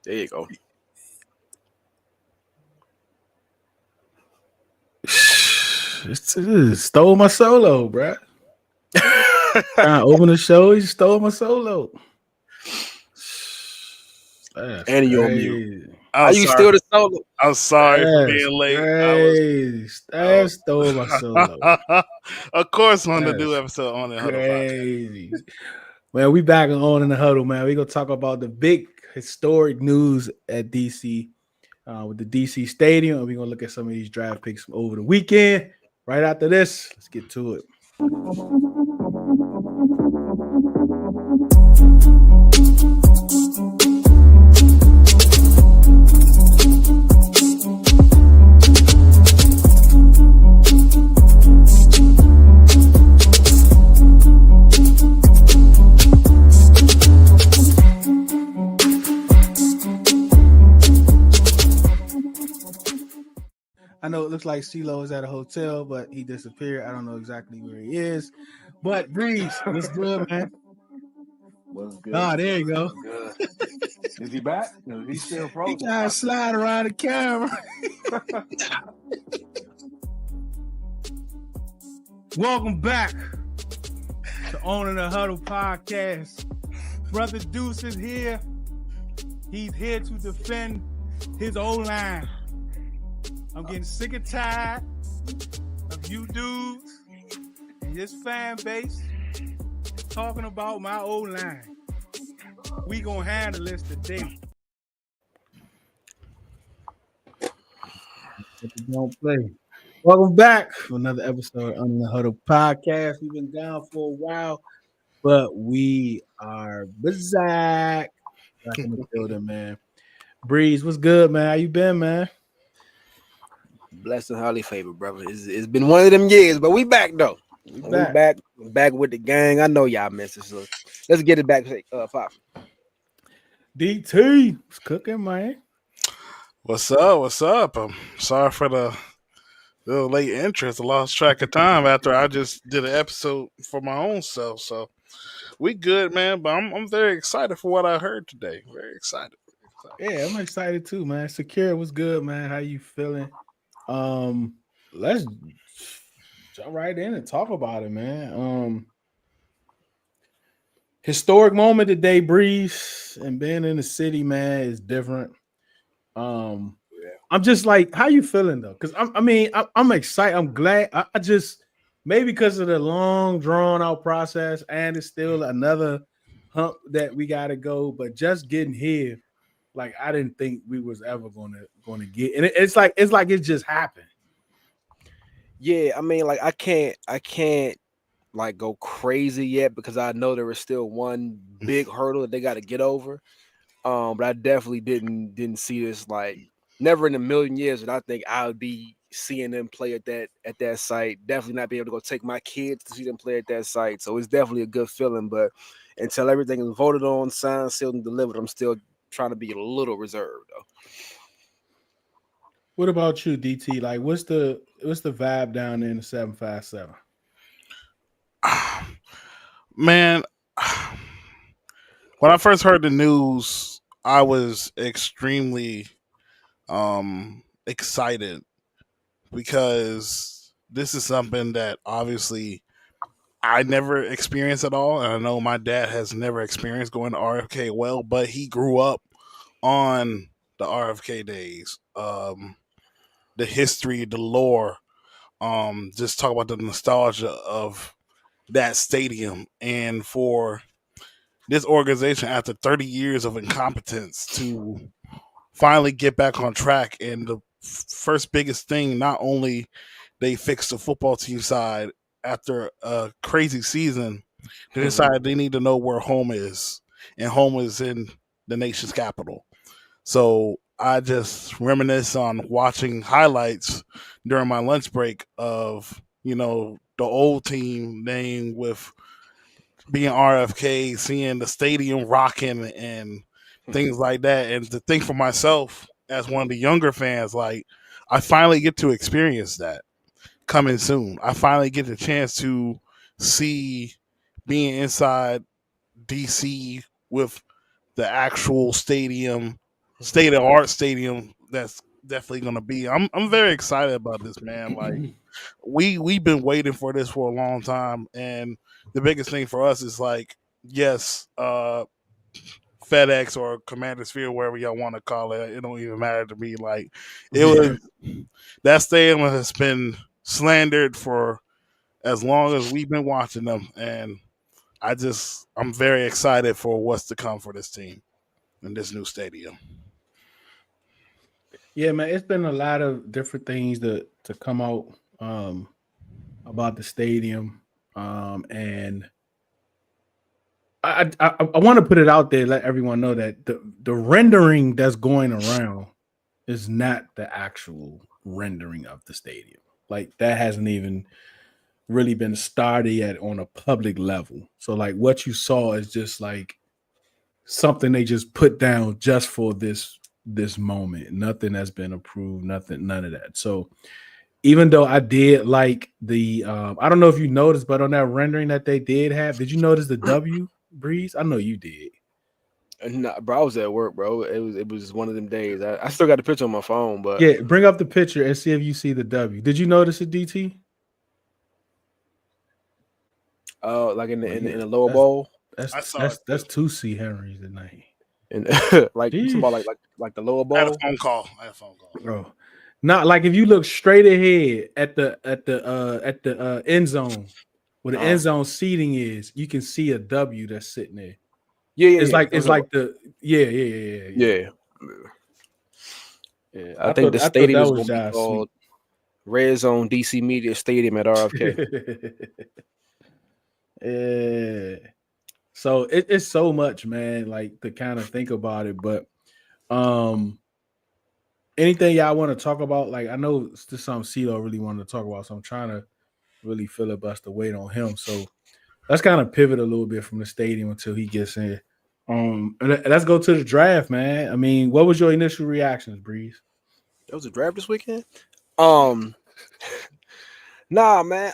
There you go. Stole my solo, bruh. Trying to open the show, he stole my solo. That's And you on mute. crazy. How I'm you sorry. steal the solo? I'm sorry for That's being late. crazy. I That stole my solo. was of course on the new That's episode on the Huddle Podcast. crazy. Man, we back on in the huddle, man. We gonna talk about the big historic news at DC with the DC Stadium. And we're gonna look at some of these draft picks from over the weekend. Right after this, let's get to it. I know it looks like CeeLo is at a hotel, but he disappeared. I don't know exactly where he is. But Breeze, what's good, man? What's good? Oh, there you go. Good. Is he back? Is he still He frozen? trying to slide around the camera. Welcome back to Owning the Huddle podcast. Brother Deuce is here. He's here to defend his O-line. I'm getting sick and tired of you dudes and his fan base talking about my O-line. We gonna handle this today. Don't play. Welcome back to another episode on the Huddle podcast. We've been down for a while, but we are back in the building, man. Breeze, what's good, man? How you been, man? Blessed and highly favored, brother. It's been one of them years, but we back though. We Back with the gang. I know y'all missed us. So let's get it back, Pop. DT, what's cooking, man? What's up? What's up? I'm sorry for the little late entrance. I lost track of time after I just did an episode for my own self. So we good, man. But I'm very excited for what I heard today. Very excited. Yeah, I'm excited too, man. Secure, what's good, man? How you feeling? Let's jump right in and talk about it, man. Historic moment today, Breeze, and being in the city, man, is different. I'm just like, how you feeling though? Because I'm excited. I'm glad. I just maybe because of the long, drawn out process, and it's still another hump that we got to go. But just getting here, like I didn't think we was ever gonna get, and it's like it just happened. Yeah, I mean, like I can't like go crazy yet because I know there is still one big hurdle that they got to get over. But I definitely didn't see this, like never in a million years that I think I would be seeing them play at that site. Definitely not being able to go take my kids to see them play at that site. So it's definitely a good feeling. But until everything is voted on, signed, sealed, and delivered, I'm still trying to be a little reserved though. What about you, DT? Like, what's the vibe down there in the 757? Man, when I first heard the news, I was extremely excited because this is something that obviously I never experienced at all, and I know my dad has never experienced going to RFK. Well, but he grew up on the RFK days, the history, the lore, just talk about the nostalgia of that stadium, and for this organization after 30 years of incompetence to finally get back on track. And the first biggest thing, not only they fixed the football team side after a crazy season, they decided they need to know where home is, and home is in the nation's capital. So I just reminisce on watching highlights during my lunch break of, the old team name with being RFK, seeing the stadium rocking and things like that. And to think for myself as one of the younger fans, like I finally get to experience that coming soon. I finally get the chance to see being inside DC with the actual stadium state of art stadium that's definitely gonna be. I'm very excited about this, man. Like we've been waiting for this for a long time, and the biggest thing for us is like, yes, FedEx or Commander Sphere, wherever y'all want to call it, it don't even matter to me. Like it was that stadium has been slandered for as long as we've been watching them, and I'm very excited for what's to come for this team in this new stadium. Yeah, man, it's been a lot of different things to come out um, about the stadium, and I want to put it out there, let everyone know that the rendering that's going around is not the actual rendering of the stadium. Like that hasn't even really been started yet on a public level. So like what you saw is just like something they just put down just for this moment. Nothing has been approved, nothing, none of that. So even though I did like the I don't know if you noticed, but on that rendering that they did have, did you notice the W Breeze? I know you did. Nah, bro, I was at work, bro. It was one of them days. I still got the picture on my phone, but Yeah, bring up the picture and see if you see the W. Did you notice it, DT? like in the Well, in the, yeah, in the lower that's bowl, that's I saw it that's too. that's two C Henrys tonight. and like you talking about Jeez. like the lower I had a bowl. phone call. I had a phone call. Bro. Not like if you look straight ahead at the end zone where the end Uh, zone seating is, you can see a W that's sitting there. yeah, yeah, It's yeah. like Those it's are like the yeah. yeah. Yeah. I think the I thought stadium that is was going to be sweet. called Redzone DC Media Stadium at RFK. Yeah. So it's so much, man, like to kind of think about it. But um anything y'all want to talk about? Like I know it's just something CeeLo really wanted to talk about, so I'm trying to really filibuster weight on him. So let's kind of pivot a little bit from the stadium until he gets in. Let's go to the draft, man. I mean, what was your initial reactions, Breeze? That was a draft this weekend. Um, nah, man.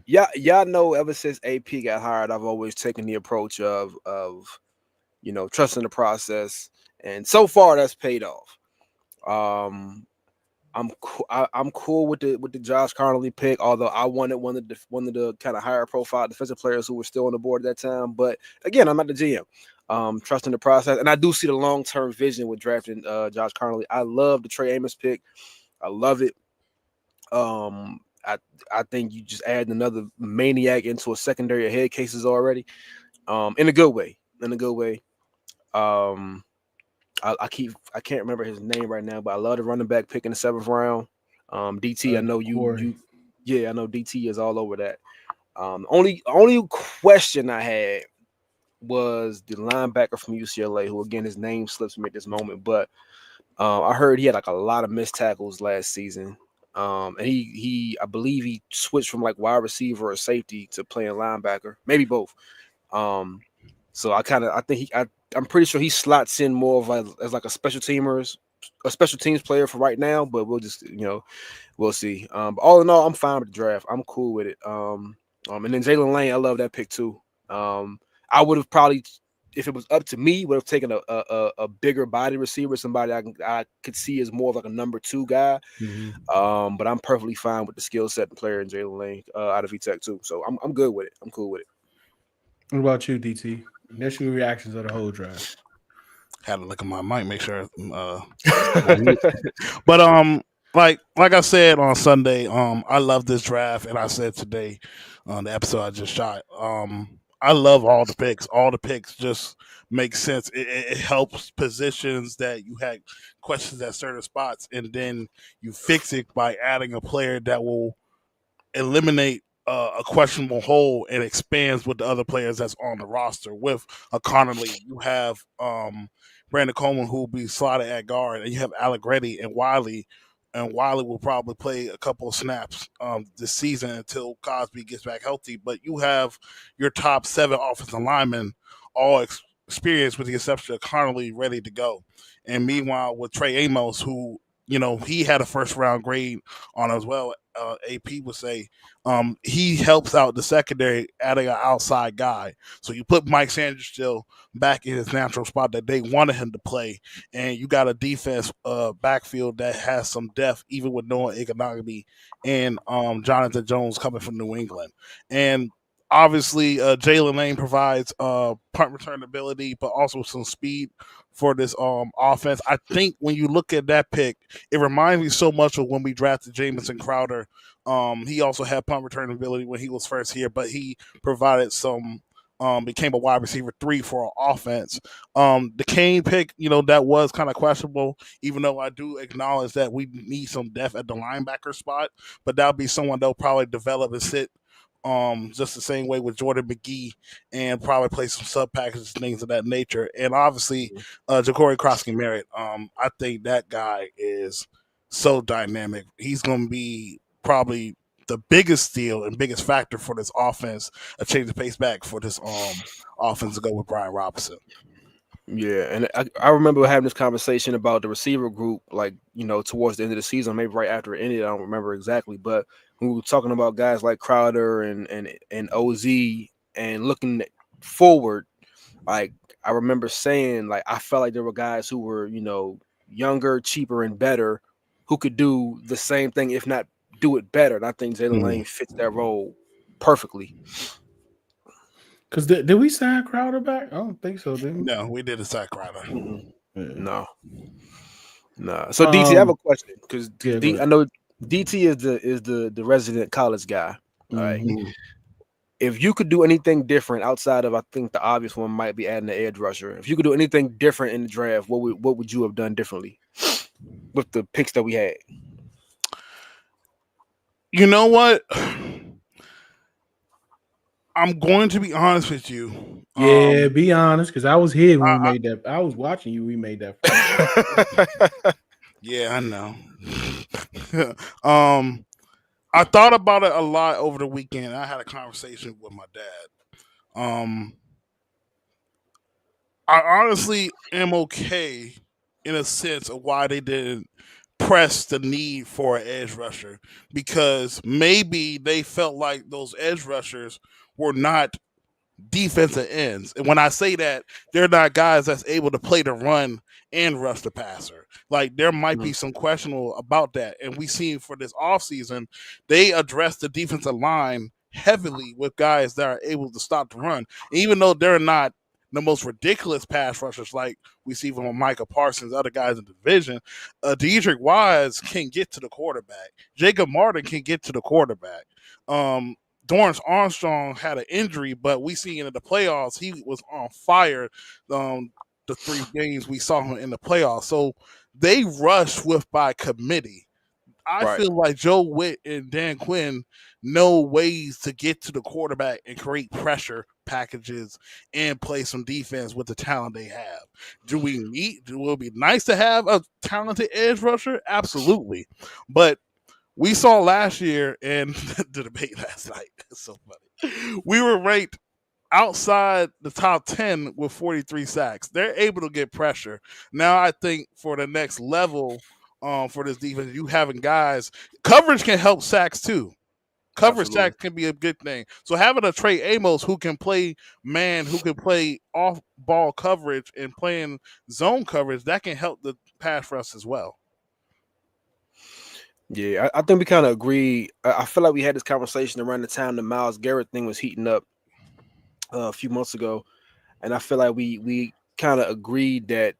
Y'all know ever since AP got hired, I've always taken the approach of trusting the process, and so far that's paid off. Um, I'm cool with the Josh Connolly pick, although I wanted one of the kind of higher profile defensive players who were still on the board at that time. But again, I'm not the GM. Trusting the process, and I do see the long term vision with drafting Josh Connolly. I love the Trey Amos pick. I love it. Um, I I think you just add another maniac into a secondary of head cases already. In a good way. In a good way. Um, I can't remember his name right now, but I love the running back pick in the seventh round. DT, I know Corey. yeah, I know DT is all over that. Only question I had was the linebacker from UCLA, who again his name slips me at this moment, but I heard he had like a lot of missed tackles last season. And he I believe he switched from like wide receiver or safety to playing linebacker, maybe both. Um, so I think I'm pretty sure he slots in more of like as like a special teams player for right now, but we'll just we'll see. But all in all, I'm fine with the draft. I'm cool with it. And then Jalen Lane, I love that pick too. I would have probably, if it was up to me, would have taken a bigger body receiver, somebody I could see as more of like a number two guy. Mhm. But I'm perfectly fine with the skill set and player in Jalen Lane out of VTech too. So I'm good with it. I'm cool with it. What about you, DT? Initial reactions of the whole draft. Had to look at my mic, make sure still on mute. But like I said on Sunday, I love this draft, and I said today on the episode I just shot, I love all the picks. All the picks just make sense. It helps positions that you had questions at certain spots, and then you fix it by adding a player that will eliminate a questionable hole and expands with the other players that's on the roster. With a Connerly, you have Brandon Coleman who will be slotted at guard, and you have Allegretti and Wiley. And Wiley will probably play a couple of snaps this season until Cosby gets back healthy. But you have your top seven offensive linemen all experienced, with the exception of Connerly, ready to go. And meanwhile, with Trey Amos, who he had a first round grade on as well. AP would say he helps out the secondary, adding an outside guy. So you put Mike Sanders still back in his natural spot that they wanted him to play, and you got a defense backfield that has some depth, even with Noah Iguodala and Jonathan Jones coming from New England. And obviously, Jalen Lane provides punt return ability, but also some speed for this offense. I think when you look at that pick, it reminds me so much of when we drafted Jamison Crowder. He also had punt return ability when he was first here, but he provided some. Became a wide receiver 3 for our offense. The Kane pick, that was kind of questionable, even though I do acknowledge that we need some depth at the linebacker spot, but that'll be someone they'll probably develop and sit just the same way with Jordan McGee and probably play some sub packages, things of that nature. And obviously, Ja'Cory Krosky Merritt, I think that guy is so dynamic. He's going to be probably the biggest steal and biggest factor for this offense, a change of pace back for this offense to go with Brian Robinson. Yeah, and I remember having this conversation about the receiver group, like, towards the end of the season, maybe right after it ended. I don't remember exactly, but we were talking about guys like Crowder and OZ, and looking forward, like I remember saying, like I felt like there were guys who were, younger, cheaper, and better, who could do the same thing, if not do it better. And I think Jalen Lane fits that role perfectly. Because did we sign Crowder back? I don't think so, did we? No, we did a sack Crowder. No. So DT, I have a question, because I know DT is the resident college guy. All right. If you could do anything different outside of, I think the obvious one might be adding the edge rusher. If you could do anything different in the draft, what would you have done differently with the picks that we had? You know what? I'm going to be honest with you. Yeah, be honest, because I was here when we made that. I was watching you. We made that. Yeah, I know. I thought about it a lot over the weekend. I had a conversation with my dad. I honestly am okay in a sense of why they didn't press the need for an edge rusher, because maybe they felt like those edge rushers were not defensive ends. And when I say that, they're not guys that's able to play the run and rush the passer. Like, there might be some questionable about that. And we seen for this offseason, they addressed the defensive line heavily with guys that are able to stop the run. And even though they're not the most ridiculous pass rushers like we see from Micah Parsons, other guys in the division, Deidrick Wise can get to the quarterback. Jacob Martin can get to the quarterback. Dorrance Armstrong had an injury, but we see in the playoffs he was on fire. The 3 games we saw him in the playoffs, so they rush with by committee. I feel like Joe Witt and Dan Quinn know ways to get to the quarterback and create pressure packages and play some defense with the talent they have. Do we need? Will it be nice to have a talented edge rusher? Absolutely, but we saw last year in the debate last night. It's so funny. We were ranked outside the top 10 with 43 sacks. They're able to get pressure. Now I think for the next level for this defense, you having guys, coverage can help sacks too. Coverage sacks can be a good thing. So having a Trey Amos who can play man, who can play off ball coverage and playing zone coverage, that can help the pass rush as well. Yeah, I think we kind of agree. I feel like we had this conversation around the time the Myles Garrett thing was heating up a few months ago, and I feel like we kind of agreed that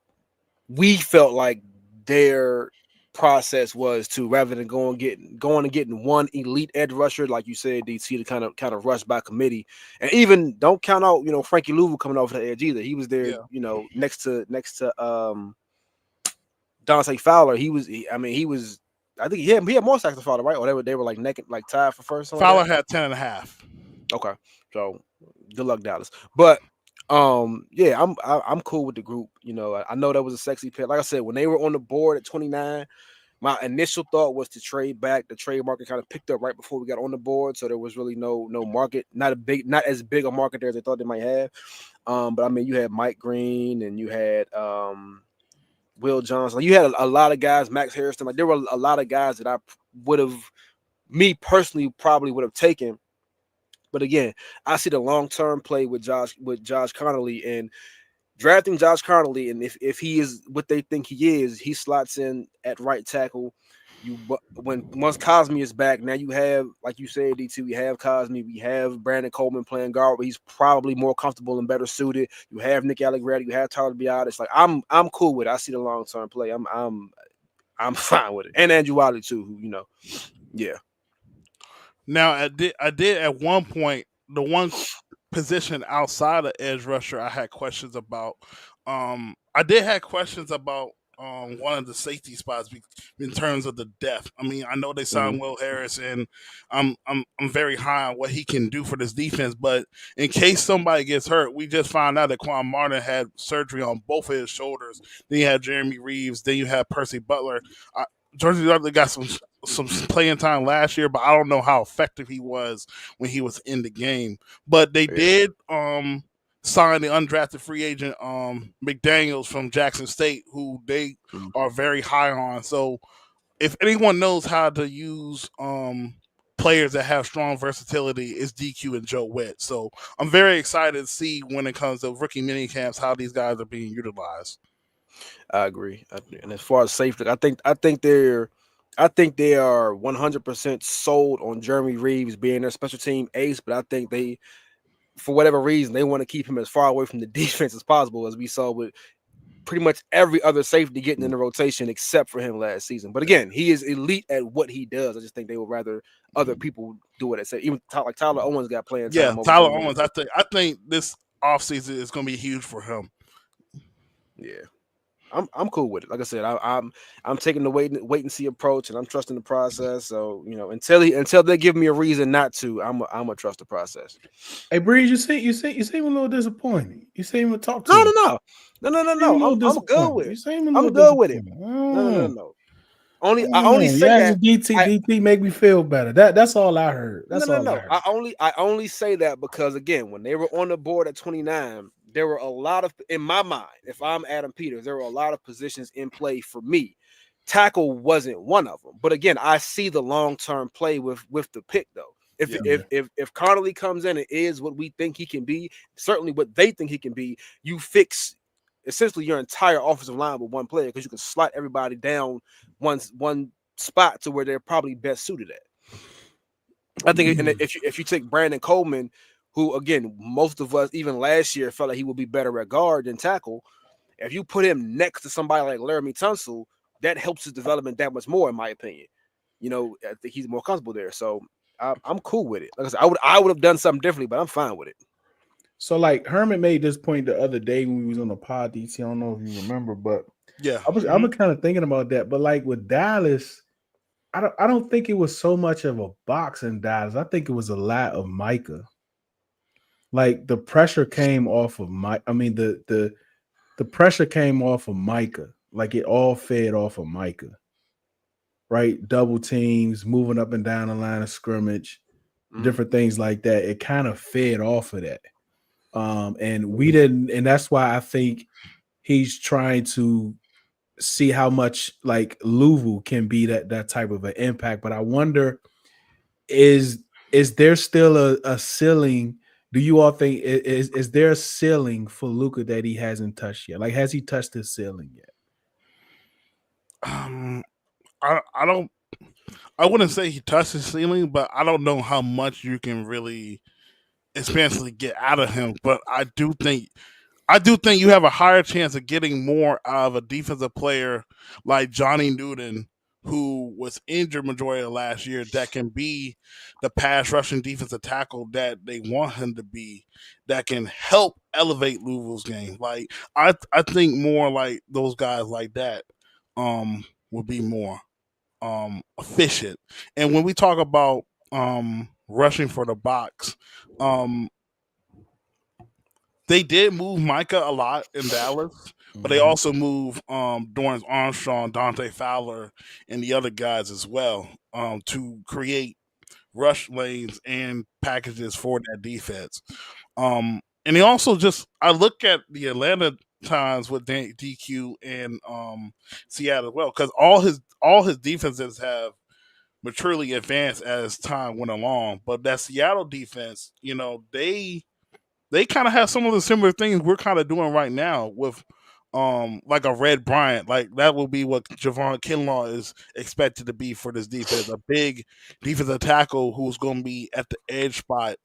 we felt like their process was to, rather than going and getting one elite edge rusher, like you said, DC, to kind of rush by committee. And even don't count out Frankie Louvu coming off the edge either. He was there, next to Dante Fowler. He was I think he had more sacks than Fowler, right? Or they were like naked, like tied for first. Fowler had 10.5. Okay, so good luck, Dallas. But yeah, I'm cool with the group. I know that was a sexy pick. Like I said, when they were on the board at 29, my initial thought was to trade back. The trade market kind of picked up right before we got on the board, so there was really no market, not as big a market there as they thought they might have. But I mean, you had Mike Green and you had Will Johnson. Like, you had a lot of guys, Max Harrison. Like there were a lot of guys that I would have, me personally, probably would have taken. But again, I see the long term play with Josh Connolly and drafting Josh Connolly, and if he is what they think he is, he slots in at right tackle. When once Cosme is back, now you have, like you said, D2, we have Cosme, we have Brandon Coleman playing guard, but he's probably more comfortable and better suited. You have Nick Allegretti, you have Tyler Biadasz. Like I'm cool with it. I see the long term play. I'm fine with it. And Andrew Wiley too, who, yeah. Now I did at one point the one position outside of edge rusher I had questions about. I did have questions about one of the safety spots in terms of the depth. I mean, I know they Mm-hmm. signed Will Harris, and I'm very high on what he can do for this defense. But in case somebody gets hurt, we just found out that Quan Martin had surgery on both of his shoulders. Then you had Jeremy Reeves. Then you had Percy Butler. George Dudley got some playing time last year, but I don't know how effective he was when he was in the game. But they Yeah. did sign the undrafted free agent McDaniels from Jackson State, who they Mm-hmm. are very high on. So if anyone knows how to use players that have strong versatility, it's DQ and Joe Witt. So I'm very excited to see when it comes to rookie mini camps how these guys are being utilized. I agree. And as far as safety, I think they are 100% sold on Jeremy Reeves being their special team ace, but I think they, for whatever reason, they want to keep him as far away from the defense as possible, as we saw with pretty much every other safety getting in the rotation except for him last season. But again, he is elite at what he does. I just think they would rather other people do it. Say even like Tyler Owens got playing Yeah, time over Tyler Jeremy Owens. Reeves. I think this offseason is going to be huge for him. Yeah. I'm cool with it. Like I said, I'm taking the wait and see approach, and I'm trusting the process. So until they give me a reason not to, I'm a trust the process. Hey, Breeze, you seem a little disappointed. You seem to talk to No, no, him. no, no, no, no, You seem a no. little I'm good disappointed. with You it. seem a little I'm good with it. disappointed. I No, no, don't no, know. no. I I don't only know. You say asked that. DT, I DT make me feel better. That's all I heard. No, That's no, all I no. heard. I only say that because again, when they were on the board at 29, there were a lot of, in my mind, if I'm Adam Peters, there were a lot of positions in play for me. Tackle wasn't one of them. But again, I see the long-term play with the pick though. If Yeah. if if if Connolly comes in and is what we think he can be, certainly what they think he can be, you fix essentially your entire offensive line with one player because you can slot everybody down one spot to where they're probably best suited at. I think, and if you take Brandon Coleman, who again most of us even last year felt like he would be better at guard than tackle, if you put him next to somebody like Laramie Tunsil, that helps his development that much more, in my opinion. I think he's more comfortable there, so I'm cool with it. Like I said, I would have done something differently, but I'm fine with it. So, like Herman made this point the other day when we was on the pod, DC. I don't know if you remember, but Yeah. I was kind of thinking about that. But like with Dallas, I don't think it was so much of a box in Dallas. I think it was a lot of Micah. Like the pressure came off of Mike. I mean the pressure came off of Micah. Like it all fed off of Micah. Right? Double teams, moving up and down the line of scrimmage, different things like that. It kind of fed off of that. And we didn't, and that's why I think he's trying to see how much like Louvu can be that type of an impact. But I wonder, is there still a ceiling? Do you all think is there a ceiling for Luka that he hasn't touched yet? Like, has he touched his ceiling yet? Um, I don't. I wouldn't say he touched his ceiling, but I don't know how much you can really expansively get out of him. But I do think you have a higher chance of getting more out of a defensive player like Johnny Newton, who was injured majority of last year, that can be the pass rushing defensive tackle that they want him to be, that can help elevate Louisville's game. Like I think more like those guys like that would be more efficient. And when we talk about rushing for the box, um they did move Micah a lot in Dallas, but they also move Dorrance Armstrong, Dante Fowler, and the other guys as well to create rush lanes and packages for that defense. And they also just I look at the Atlanta times with DQ and Seattle as well, because all his defenses have maturely advanced as time went along. But that Seattle defense, they kind of have some of the similar things we're kind of doing right now with like a Red Bryant. Like that will be what Javon Kinlaw is expected to be for this defense. A big defensive tackle who's going to be at the edge spot,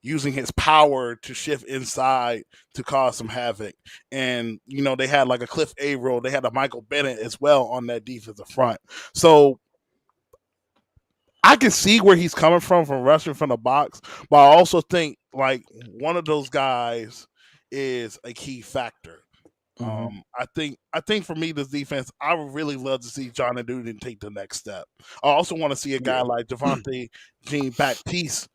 using his power to shift inside to cause some havoc. And they had like a Cliff Averill, they had a Michael Bennett as well on that defensive front. So I can see where he's coming from rushing from the box, but I also think like one of those guys is a key factor. I think for me, this defense, I would really love to see John and Newton take the next step. I also want to see a guy Yeah. like Devontae Jean Baptiste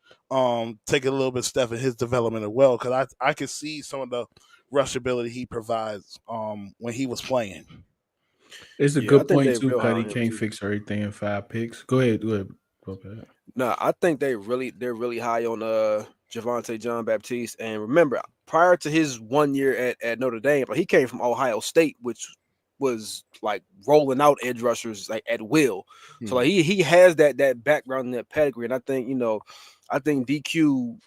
take a little bit step in his development as well, because I could see some of the rush ability he provides when he was playing. It's a Yeah, I good think point they too, real high Cuddy. on him Can't too. fix everything in 5 picks. Go ahead. Go ahead. Go ahead. No, I think they're really high on Javante John Baptiste. And remember, prior to his 1 year at Notre Dame, like he came from Ohio State, which was like rolling out edge rushers like at will. So like he has that background and that pedigree. And I think DQ,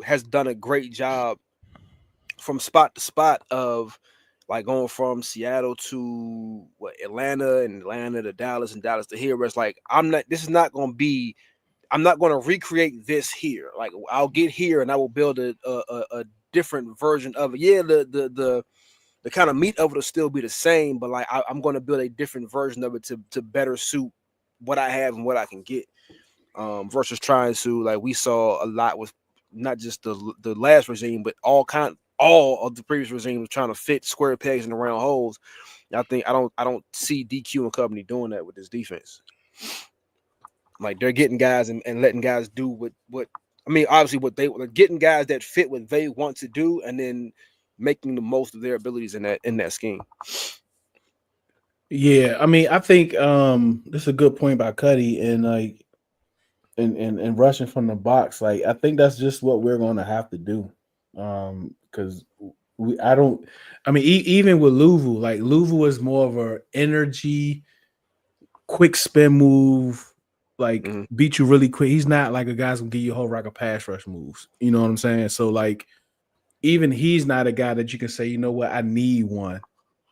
has done a great job from spot to spot of like going from Seattle to Atlanta, and Atlanta to Dallas, and Dallas to here. Where it's like this is not going to be. I'm not going to recreate this here. Like I'll get here and I will build a different version of it. Yeah, the kind of meat of it will still be the same, but like I'm going to build a different version of it to better suit what I have and what I can get. Versus trying to, like we saw a lot with not just the last regime, but all of the previous regimes trying to fit square pegs in the round holes. I don't see DQ and company doing that with this defense. Like they're getting guys and letting guys do what I mean, obviously what they are getting guys that fit what they want to do, and then making the most of their abilities in that scheme. Yeah, I mean, I think this is a good point by Cuddy, and like and rushing from the box. Like I think that's just what we're going to have to do. Because we I don't. I mean, even with Louvu, like Louvu is more of a energy, quick spin move, like Mm-hmm. beat you really quick. He's not like a guy's gonna give you a whole rack of pass rush moves. You know what I'm saying? So like, even he's not a guy that you can say, you know what, I need one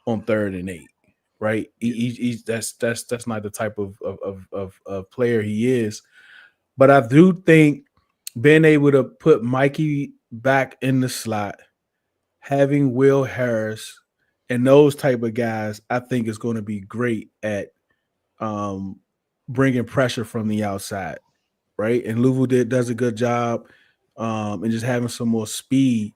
on 3rd and 8. Right? He's that's not the type of player he is. But I do think being able to put Mikey back in the slot, having Will Harris and those type of guys, I think is going to be great at um, bringing pressure from the outside, right? And Louvu does a good job, and just having some more speed.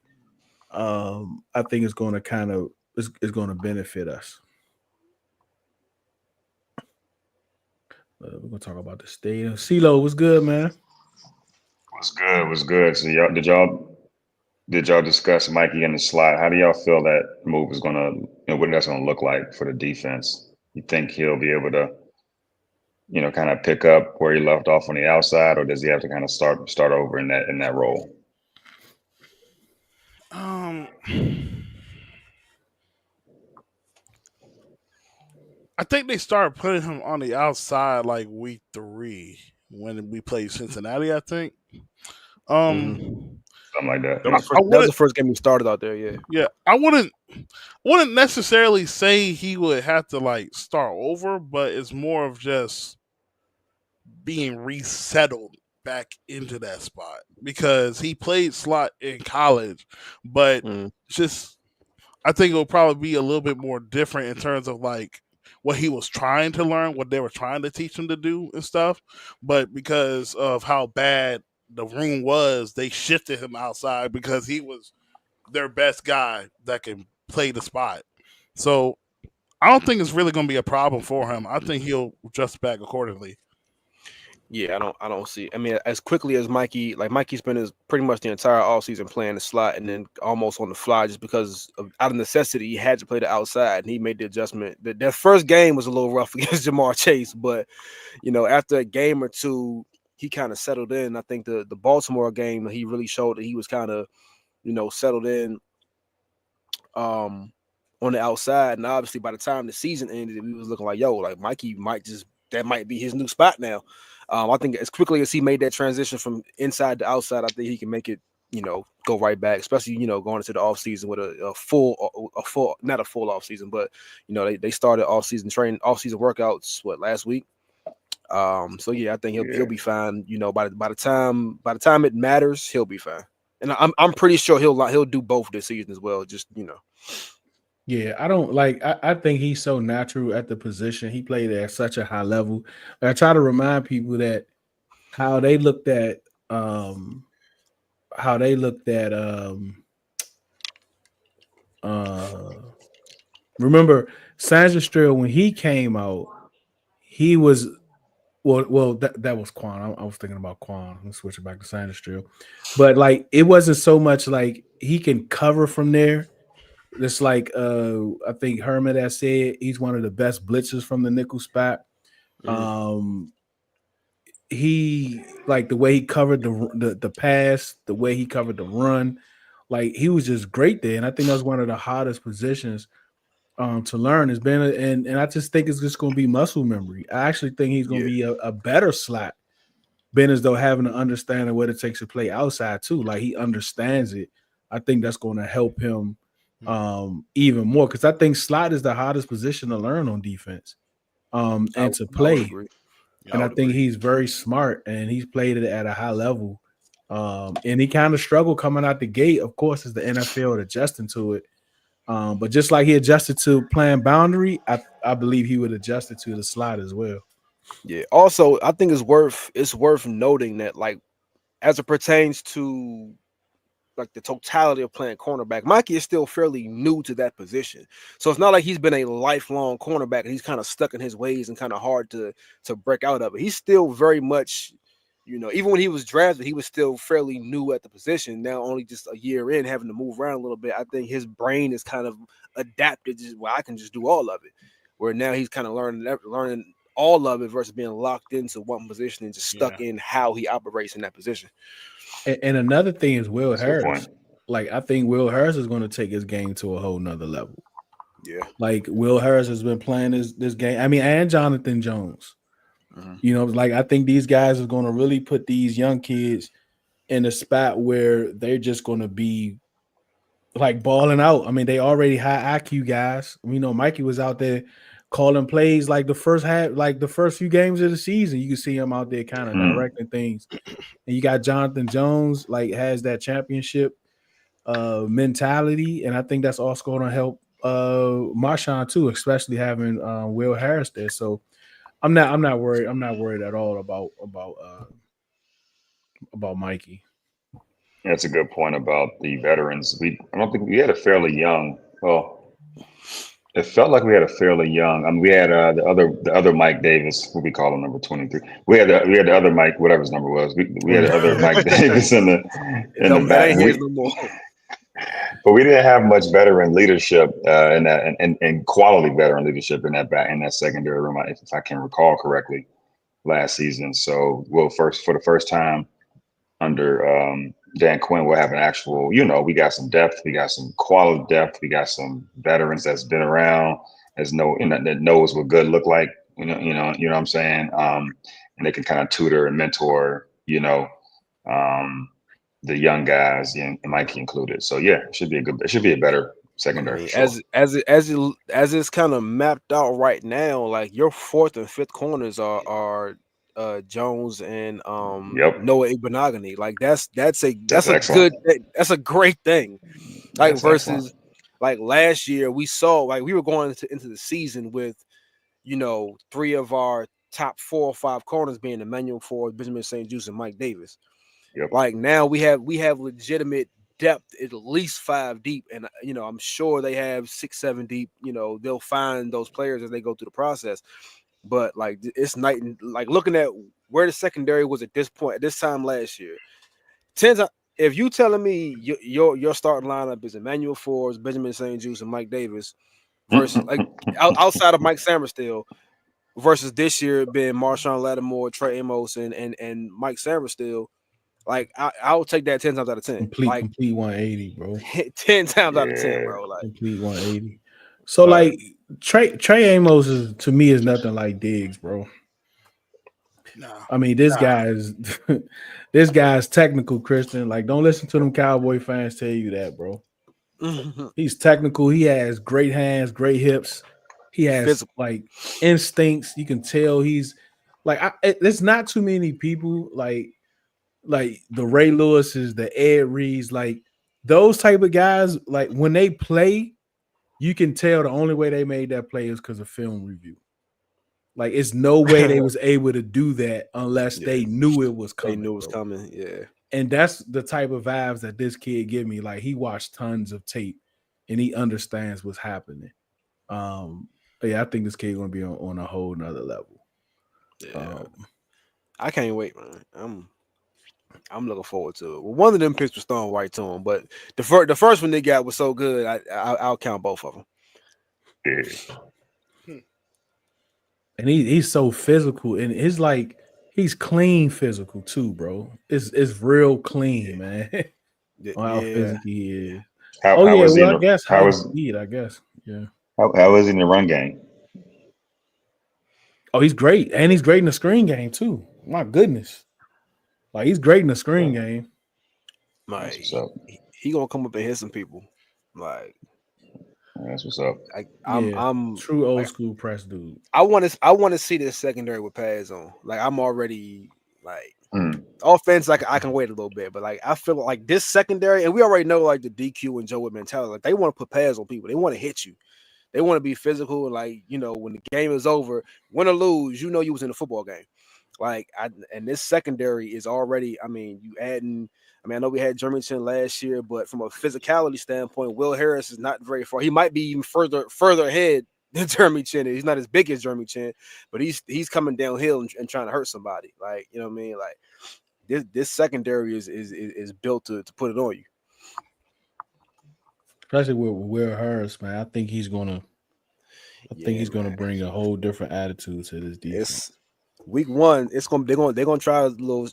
I think is going to kind of is going to benefit us. We're gonna talk about the stadium. CeeLo, what's good, man? Was good, was good. So y'all discuss Mikey in the slot? How do y'all feel that move is gonna, what that's gonna look like for the defense? You think he'll be able to, kind of pick up where he left off on the outside, or does he have to kind of start over in that role? Um, I think they started putting him on the outside like week 3 when we played Cincinnati. I think. Mm-hmm. Um, Something like that. That Yeah. was the first. I That was the wouldn't. first game he started out there. Yeah. Yeah, I wouldn't necessarily say he would have to like start over, but it's more of just being resettled back into that spot because he played slot in college, but Mm-hmm. just I think it'll probably be a little bit more different in terms of like what he was trying to learn, what they were trying to teach him to do and stuff. But because of how bad the room was, they shifted him outside because he was their best guy that can play the spot. So I don't think it's really going to be a problem for him. I think he'll adjust back accordingly. Yeah, I don't see. I mean, as quickly as Mikey spent his pretty much the entire offseason playing the slot, and then almost on the fly just because of out of necessity he had to play the outside, and he made the adjustment. That first game was a little rough against Jamar Chase, but after a game or two, he kind of settled in. I think the Baltimore game he really showed that he was kind of settled in um, on the outside. And obviously, by the time the season ended, we was looking like, yo, like Mikey might just that might be his new spot now. I think as quickly as he made that transition from inside to outside, I think he can make it, go right back. Especially, going into the off season with a full not a full off season, but they started off season workouts last week. So yeah, I think he'll Yeah. be fine. By the time it matters, he'll be fine. And I'm pretty sure he'll do both this season as well. Just Yeah, I don't like. I think he's so natural at the position. He played at such a high level. I try to remind people that how they looked at um how they looked at uh remember Sandra Strill when he came out, he was that was Quan. I was thinking about Quan. I'm switching back to Sandra Strill. But like it wasn't so much like he can cover from there. It's like I think Herman has said he's one of the best blitzers from the nickel spot. mm, Um he like the way he covered the pass, the way he covered the run, like he was just great there. And I think that's one of the hottest positions to learn. Has been and I just think it's just going to be muscle memory. I actually think he's going to yeah, be a better slot. Ben as though having an understanding what it takes to play outside too. Like he understands it. I think that's going to help him even more because I think slot is the hottest position to learn on defense I and to I would play. agree. Yeah, I And I would think agree. he's very smart and he's played it at a high level. And he kind of struggled coming out the gate. Of course, as the NFL adjusting to it. But just like he adjusted to playing boundary, I believe he would adjust it to the slot as well. Yeah. Also, I think it's worth noting that like as it pertains to like the totality of playing cornerback, Mikey is still fairly new to that position. So it's not like he's been a lifelong cornerback and he's kind of stuck in his ways and kind of hard to break out of it. He's still very much, even when he was drafted, he was still fairly new at the position. Now only just a year in, having to move around a little bit. I think his brain is kind of adapted. Just well, I can just do all of it. Where now he's kind of learning all of it versus being locked into one position and just Yeah, stuck in how he operates in that position. And another thing is Will That's a good point. Harris. Like I think Will Harris is going to take his game to a whole nother level. Yeah. Like Will Harris has been playing this game. I mean, and Jonathan Jones. Mhm. Like I think these guys are going to really put these young kids in a spot where they're just going to be like balling out. I mean, they already high IQ guys. We know Mikey was out there calling plays like the first half, like the first few games of the season. You can see him out there kind of Mm. directing things. And you got Jonathan Jones, like has that championship mentality, and I think that's also going to help Marshawn too, especially having Will Harris there. So I'm not worried. I'm not worried at all about Mikey. That's a good point about the veterans. I don't think we had a fairly young. Well, it felt like we had a fairly young. I mean, we had the other Mike Davis, who we call him number 23. We had the other Mike, whatever his number was. We had the other 23. Mike Davis in the It in the don't. It back. ain't his no more. But we didn't have much veteran leadership in that and quality veteran leadership in that secondary room, if I can recall correctly, last season. So we'll for the first time under Dan Quinn, we'll have an actual, we got some depth, we got some quality depth, we got some veterans that's been around, that knows what good look like, what I'm saying, and they can kind of tutor and mentor, um, the young guys, and Mikey included. So yeah, it should be a better I secondary for mean, sure. as it's kind of mapped out right now, like your fourth and fifth corners are Jones and Yep, Noah Igbenogany. Like that's that's a excellent. good thing. That's a great thing. Like That's excellent. versus like last year we saw like we were going into the season with three of our top 4 or 5 corners being Emmanuel Ford, Benjamin St. Juste, and Mike Davis. Yep. Like now we have legitimate depth at least 5 deep, and I'm sure they have 6, 7 deep. They'll find those players as they go through the process. But like it's night and like looking at where the secondary was at this point at this time last year. Tens if you telling me your starting lineup is Emmanuel Forbes, Benjamin St. Juste, and Mike Davis versus like outside of Mike Sammerstill versus this year being Marshawn Lattimore, Trey Amos, and Mike Sammerstill. Like I would take that 10 times out of 10. Like Complete 180, bro. 10 times out of 10, Yeah. bro. Like Complete 180. So like like Trey Amos is to me is nothing like Diggs, bro. Nah. I mean, this guy is this guy's technical, Christian. Like, don't listen to them Cowboy fans tell you that, bro. He's technical. He has great hands, great hips. He has physical. like instincts. You can tell he's like there's not too many people like the Ray Lewis's, the Ed Reeds, like those type of guys. Like when they play, you can tell the only way they made that play is because of film review. Like it's no way they was able to do that unless Yeah. they knew it was They coming, knew it was bro. coming. Yeah. And that's the type of vibes that this kid give me. Like he watched tons of tape and he understands what's happening. But yeah, I think this kid gonna be on a whole nother level. Yeah. I can't wait, man. I'm looking forward to it. Well, one of them picks was thrown right to him, but the first one they got was so good. I'll count both of them. Yeah. And he's so physical, and it's like he's clean physical too, bro. It's real clean, man. On how Yeah. physical he is. Oh How yeah, was he in well I the, guess how height and was speed, I guess. Yeah. how is he in the run game? Oh, he's great, and he's great in the screen game too. My goodness, like he's great in the screen game. Like That's what's up. he gonna come up and hit some people. Like That's what's up. Yeah, I'm true old like school press dude. I want to see this secondary with pads on. Like I'm already like Mm. offense. Like I can wait a little bit, but like I feel like this secondary, and we already know like the DQ and Joe Wood mentality. Like they want to put pads on people. They want to hit you. They want to be physical. And like when the game is over, win or lose, you was in a football game. Like and this secondary is already. I mean, you adding. I mean, I know we had Jeremy Chin last year, but from a physicality standpoint, Will Harris is not very far. He might be even further ahead than Jeremy Chin. He's not as big as Jeremy Chin, but he's coming downhill and trying to hurt somebody. Like what I mean? Like this secondary is built to put it on you. Especially with Will Harris, man. I think he's gonna Yeah, man. bring a whole different attitude to this defense. It's week one. They're gonna try a little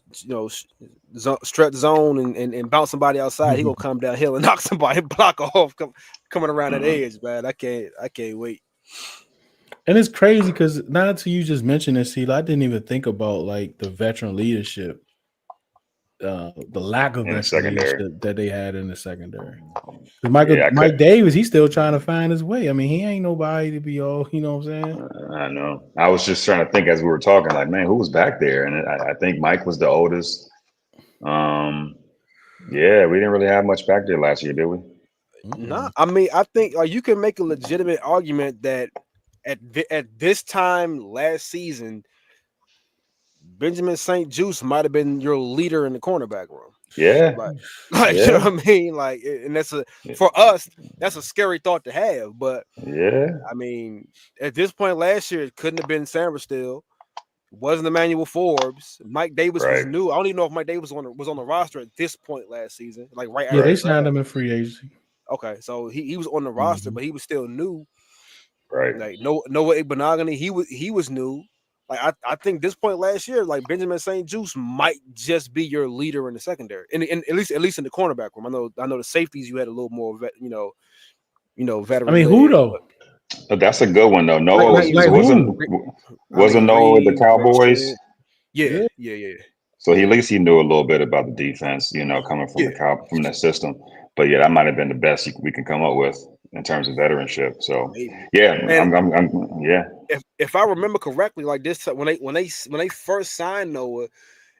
stretch zone and bounce somebody outside. He gonna come downhill and knock somebody block off coming around that edge, man. I can't wait. And it's crazy because not until you just mentioned this, I didn't even think about like the veteran leadership, the lack of In the veteran secondary. leadership that they had in the secondary. Yeah, Mike Davis, he's still trying to find his way. I mean, he ain't nobody to be all, you know what I'm saying? I know. I was just trying to think as we were talking, like, man, who was back there? And I think Mike was the oldest. Yeah, we didn't really have much back there last year, did we? Nah, I mean, I think like you can make a legitimate argument that at this time last season, Benjamin St. Juice might have been your leader in the cornerback room. Yeah. Like Yeah. you know what I mean? Like, and that's for us, that's a scary thought to have. But Yeah. I mean, at this point last year, it couldn't have been Sanders still. It wasn't Emmanuel Forbes. Mike Davis was Right. new. I don't even know if Mike Davis was on the roster at this point last season. Like right Yeah, after they the signed draft. him in free agency. Okay, so he was on the roster, but he was still new. Right. Like Noah Igbenogany, he was new. Like I think this point last year, like Benjamin St. Juice might just be your leader in the secondary, and at least in the cornerback room. I know the safeties you had a little more I veteran mean, who led. though? But that's a good one though. Noah Like who? wasn't Noah with the Cowboys, Yeah, Yeah. yeah. so at least he knew a little bit about the defense, coming from Yeah. from the system. But yeah, that might have been the best we can come up with in terms of veteranship. So Maybe. yeah, And I'm yeah. if I remember correctly, like this when they first signed Noah,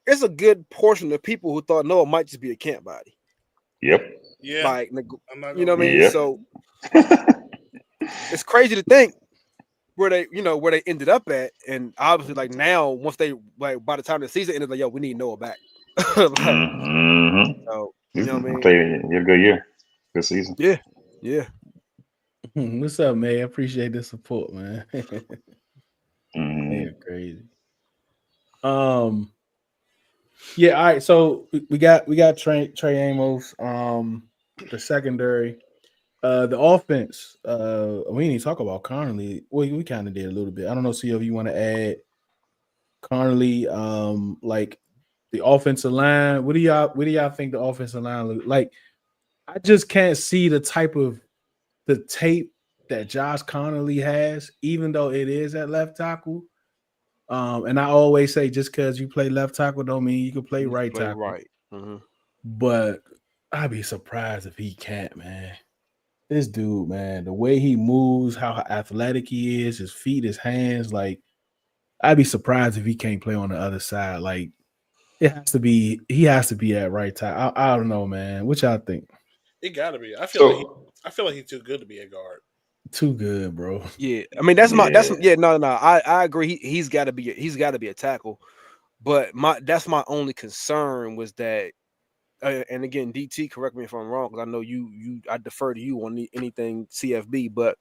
it's a good portion of people who thought Noah might just be a camp body. Yep. Yeah. Like I'm not you know what I mean? Yep. So it's crazy to think where they ended up at, and obviously like now once they like by the time the season ended, like yo, we need Noah back. Like, Mm-hmm. so you know what I mean? He had a good year, good season. Yeah. What's up, man? I appreciate the support, man. Mm-hmm. Man, crazy. Yeah, all right. So we got Trey Amos, the secondary. The offense, we didn't even talk about Conley. Well, we kind of did a little bit. I don't know, see if you want to add Conley, like the offensive line. What do y'all think the offensive line look like? I just can't see the tape that Josh Connolly has, even though it is at left tackle. And I always say just because you play left tackle don't mean you can play You can right play tackle. right. Mm-hmm. But I'd be surprised if he can't, man. This dude, man, the way he moves, how athletic he is, his feet, his hands, like I'd be surprised if he can't play on the other side. Like he has to be at right tackle. I don't know, man. What y'all think? It gotta be. So I feel like he's too good to be a guard. Too good, bro. Yeah, I mean that's yeah. yeah, no, I agree. He's got to be a tackle. But that's my only concern was that, and again, DT, correct me if I'm wrong, because I know I defer to you on anything CFB, but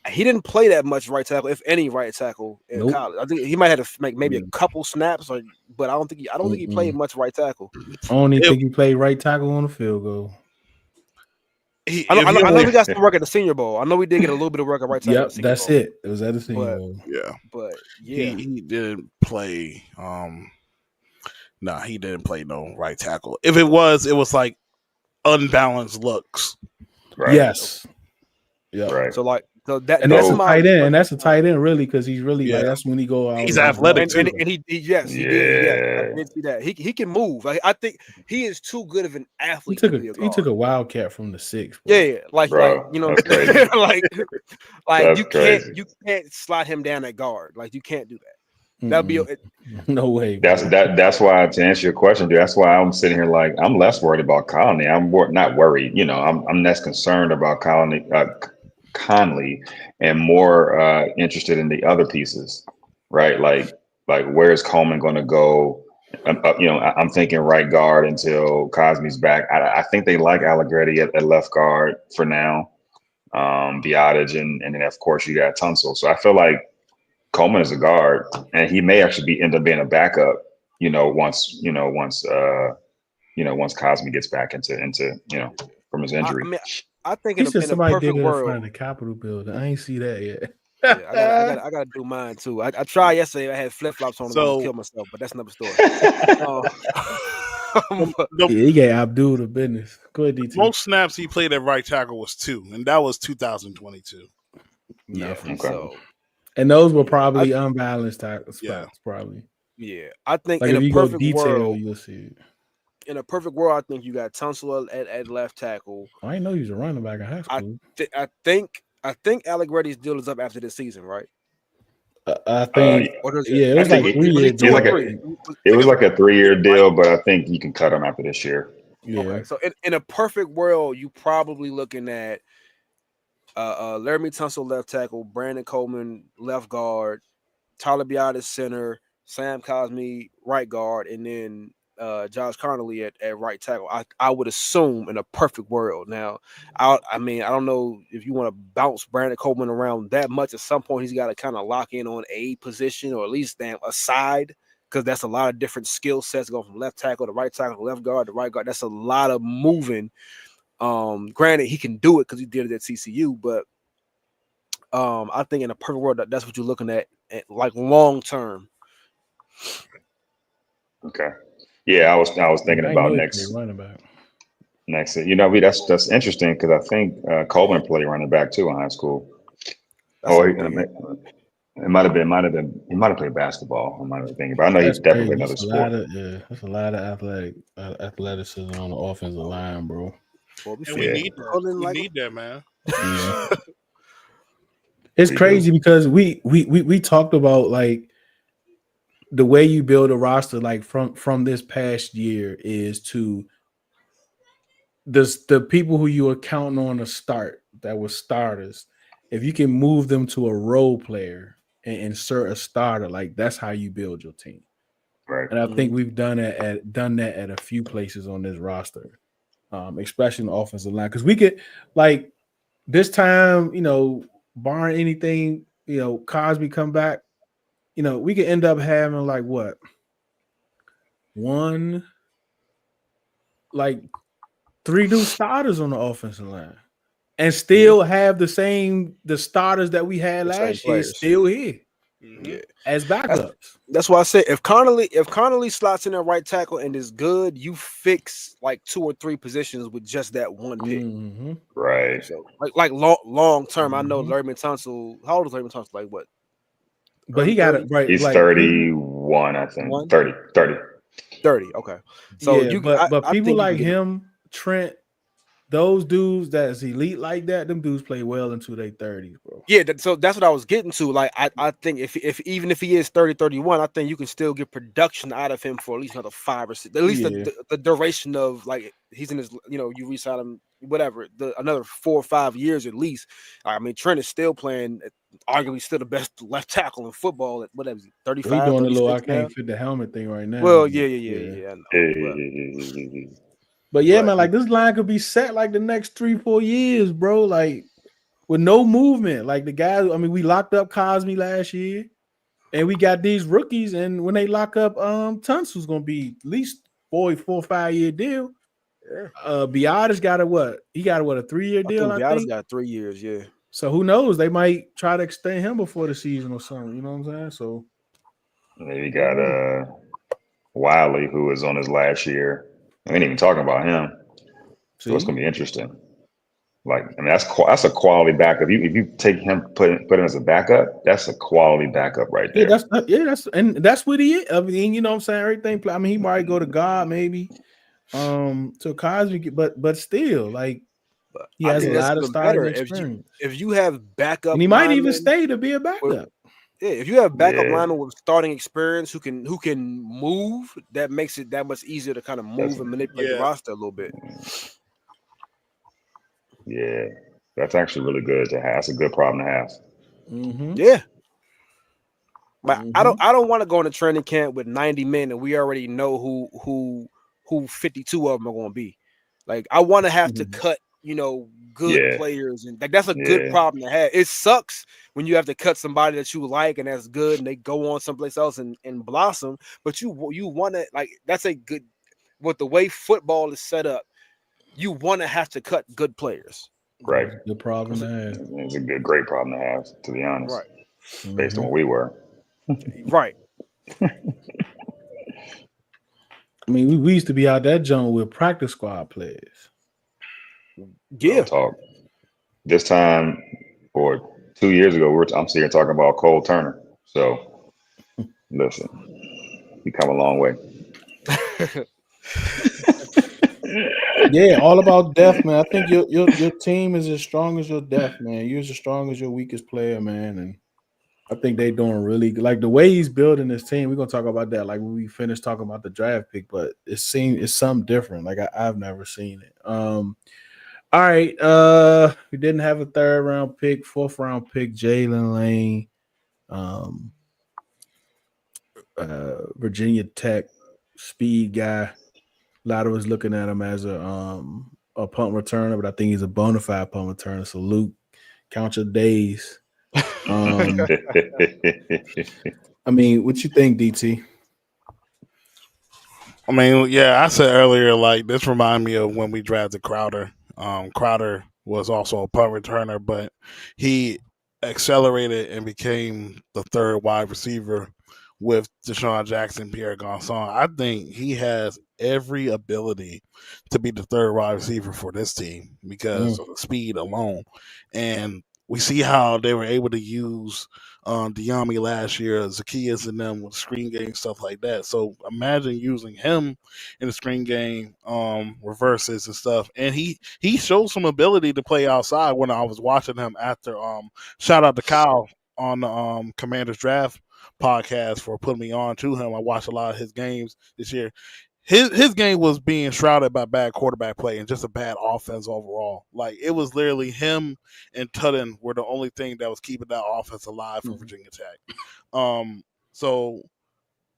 he didn't play that much right tackle, if any right tackle in Nope. college. I think he might have to make maybe a Mm, couple snaps, but I don't think he played mm-mm. much right tackle. I only If think he played right tackle on the field goal. if he I know only he got some work at the Senior Bowl. I know we did get a little bit of work at right tackle at Yep, the Senior that's Bowl, it. It was at the Senior but Bowl. yeah yeah, he didn't play. Nah, he didn't play no right tackle. If it was like unbalanced looks. Right. Yes. Yep. Right. so And that's that's a So my tight end. And that's a tight end, really, because he's really Yeah, like that's when he go out he's and block athletic too. people. and yes, he did. Yes, I yeah. did see that. He can move. I think he is too good of an He athlete took to a be a he took guard. a wildcat from the six, bro. Yeah, like Bro, you know what that's I'm saying? crazy. Like That's crazy. you can't slot him down at guard. Like you can't do that. That'll be Mm-mm. No way, bro. That's why, to answer your question, dude, that's why I'm sitting here like I'm less worried about Colony. Not worried, I'm less concerned about Conley, and more interested in the other pieces, right? Like where is Coleman going to go? I'm thinking right guard until Cosme's back. I think they like Allegretti at left guard for now. Biotic, and then of course you got Tunsil. So I feel like Coleman is a guard, and he may actually end up being a backup. Once Cosme gets back into from his I injury. mean, I think He said in a somebody did perfect it in world. front of the Capitol building. I ain't see that yet. Yeah, I gotta do mine too. I tried yesterday. I had flip flops on. I almost So killed myself, but that's another story. Uh, but the Yeah, he gave Abdul the business. Go ahead, DT. most snaps he played at right tackle was 2, and that was 2022. yeah, Nothing. Okay. so And those were yeah, probably unbalanced Yeah, spots, probably. I think Like in if a you go perfect detail, world, you'll see it. I think you got Tunsil at left tackle. I didn't know he was a running back in high I school. I think Allegretti's deal is up after this season, right? I Uh, think, Or does it? yeah, it I was think like Was, it, was he 3 year two it's or like deal. I a three? think. it was like a 3-year right. deal, but I think you can cut him after this year. Yeah. Okay, so in a perfect world, you probably looking at Laramie Tunsil left tackle, Brandon Coleman left guard, Tyler Biotis center, Sam Cosme right guard, and then Josh Connolly at right tackle. I would assume in a perfect world. Now, I mean, I don't know if you want to bounce Brandon Coleman around that much. At some point, he's got to kind of lock in on a position or at least stand aside, because that's a lot of different skill sets going from left tackle to right tackle, left guard to right guard. That's a lot of moving. Granted, he can do it because he did it at CCU, but I think in a perfect world, that's what you're looking at like long term. Okay. Yeah, I was thinking I didn't about know he played next running back. next. That's interesting because I think Coleman played running back too in high school. That's Or a it he might have played basketball. I might have been thinking, but I know he That's definitely crazy. played another sport. That's a lot of athleticism on the offensive line, bro. boy. We And we finna Yeah, need that. pulling We like need that, man. Yeah. It's we do. crazy because we talked about like the way you build a roster like from this past year is to the people who you are counting on to start that were starters. If you can move them to a role player and insert a starter, like that's how you build your team. Right. And I think we've done that at a few places on this roster, especially in the offensive line. Because we could like this time, barring anything, Cosby come back, we could end up having like what one, like 3 new starters on the offensive line, and still have the starters that we had the same last year players. still here. Mm-hmm. Yeah, as that's backups. that's why I say if Connolly slots in at right tackle and is good, you fix like 2 or 3 positions with just that one pick. Mm-hmm. Right. So like long term, I know Mm-hmm. Larry Tunsil. How old is Larry Tunsil? Like what? But Early he got it 30s? right. He's Like he, 31, I think. One 30, 30. 30. Okay. So yeah. you, But I people think you can like get him. him, Trent, those dudes that's elite like that, them dudes play well into their 30s, bro. Yeah, so that's what I was getting to. Like, I think if even if he is 30, 31, I think you can still get production out of him for at least another 5 or 6, at least Yeah. the duration of like he's in his, you resign him, whatever, another 4 or 5 years at least. I mean, Trent is still playing, arguably still the best left tackle in football at whatever, Well, he 35, doing the little I 36 can't now. fit the helmet thing right now. Well, But yeah, yeah. I know, But yeah, but man, like this line could be set like the next 3-4 years, bro. Like with no movement. Like the guys, I mean, we locked up Cosme last year, and we got these rookies, and when they lock up Tunsil's gonna be at least 4 or 5 year deal. yeah, Biada's got a what? He got a what, a 3 year I deal, think I Viada's think. got 3 years. Yeah, So who knows? They might try to extend him before the season or something. You know what I'm saying? So And then you we'll got see. Wiley, who is on his last year. We ain't even talking about him. So it's See? gonna be interesting. Like, I mean, that's a quality backup. You take him, put him as a backup, that's a quality backup right Yeah, there. that's what he is. I mean, you know what I'm saying? Everything. I mean, he might go to God maybe, to Cosby, but still, like but he I has a think Yeah, that's lot of even starting better if experience, you have and backup he might even linemen. stay to be a backup. Yeah, if you have backup yeah. linemen with starting experience who can move, that makes it that much easier to kind of That's move and manipulate the Yeah. roster a little bit. yeah. That's actually really good to have. That's a good problem to have. Mm-hmm. Yeah, but I don't Mm-hmm. I don't want to go in a training camp with 90 men and we already know who 52 of them are going to be. Like I want to have to Mm-hmm. cut good Yeah, players, and like that's a good yeah, problem to have. It sucks when you have to cut somebody that you like and that's good and they go on someplace else and blossom, but you want to, like, that's a good, with the way football is set up, you want to have to cut good players. right. That's a good problem 'Cause to have. It's a great problem to have, to be honest, right, based on Mm-hmm. what we were. right. I mean, we used to be out that joint with practice squad players. Real Yeah. talk. This time, or 2 years ago, I'm sitting here talking about Cole Turner. So listen, we come a long way. Yeah, all about depth, man. I think your team is as strong as your depth, man. You're as strong as your weakest player, man. And I think they doing really good. Like the way he's building this team. We're gonna talk about that. Like when we finish talking about the draft pick, but it's something different. Like I've never seen it. All right. We didn't have a third round pick, fourth round pick, Jalen Lane, um, Virginia Tech speed guy. A lot of us looking at him as a punt returner, but I think he's a bona fide punt returner. So Luke, count your days. Um, I mean, what you think, DT? I mean, yeah, I said earlier, like this remind me of when we drafted Crowder. Crowder was also a punt returner, but he accelerated and became the third wide receiver with Deshaun Jackson, Pierre Garcon. I think he has every ability to be the third wide receiver for this team because Mm, of the speed alone. And we see how they were able to use Diami last year, Zacchaeus and them with screen game stuff like that. So imagine using him in the screen game, reverses and stuff. And he showed some ability to play outside when I was watching him after. Shout out to Kyle on the Commanders Draft podcast for putting me on to him. I watched a lot of his games this year. His game was being shrouded by bad quarterback play and just a bad offense overall. Like it was literally him and Tutton were the only thing that was keeping that offense alive for mm, Virginia Tech. So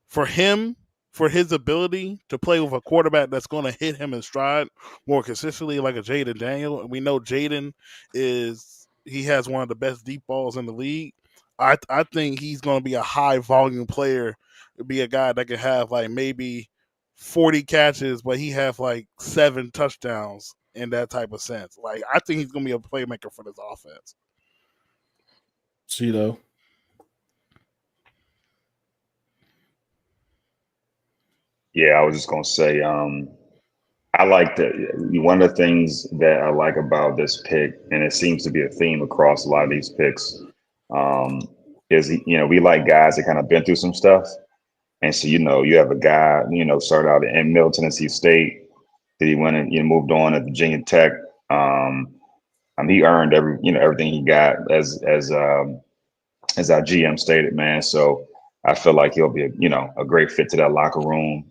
for him, for his ability to play with a quarterback that's going to hit him in stride more consistently, like a Jaden Daniel, and we know Jaden he has one of the best deep balls in the league. I think he's going to be a high volume player, be a guy that can have like maybe 40 catches, but he have like 7 touchdowns in that type of sense. Like I think he's going to be a playmaker for this offense. Cheeto. Yeah, I was just gonna say, I like the one of the things that I like about this pick, and it seems to be a theme across a lot of these picks, um, is we like guys that kind of been through some stuff, and so you have a guy started out in Middle Tennessee State, that he went and moved on at Virginia Tech. Um, he earned everything he got as our GM stated, man. So I feel like he'll be a great fit to that locker room.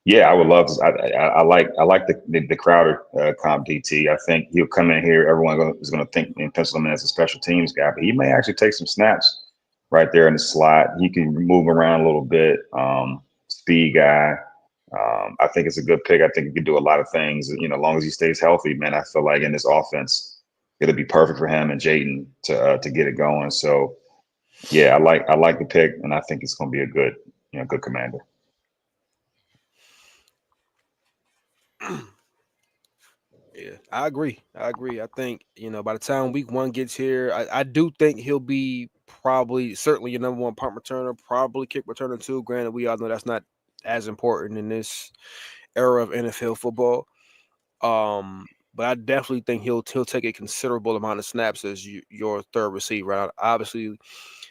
Yeah, I would love to. I like the Crowder comp DT. I think he'll come in here. Everyone is going to think and pencil him in as a special teams guy, but he may actually take some snaps right there in the slot. He can move around a little bit. Speed guy. I think it's a good pick. I think he can do a lot of things. As long as he stays healthy, man. I feel like in this offense, it'll be perfect for him and Jayden to get it going. So yeah, I like the pick, and I think it's going to be a good commander. Yeah, I agree. I think, by the time week one gets here, I do think he'll be probably certainly your number one punt returner, probably kick returner too. Granted, we all know that's not as important in this era of NFL football. But I definitely think he'll take a considerable amount of snaps as your third receiver. Obviously,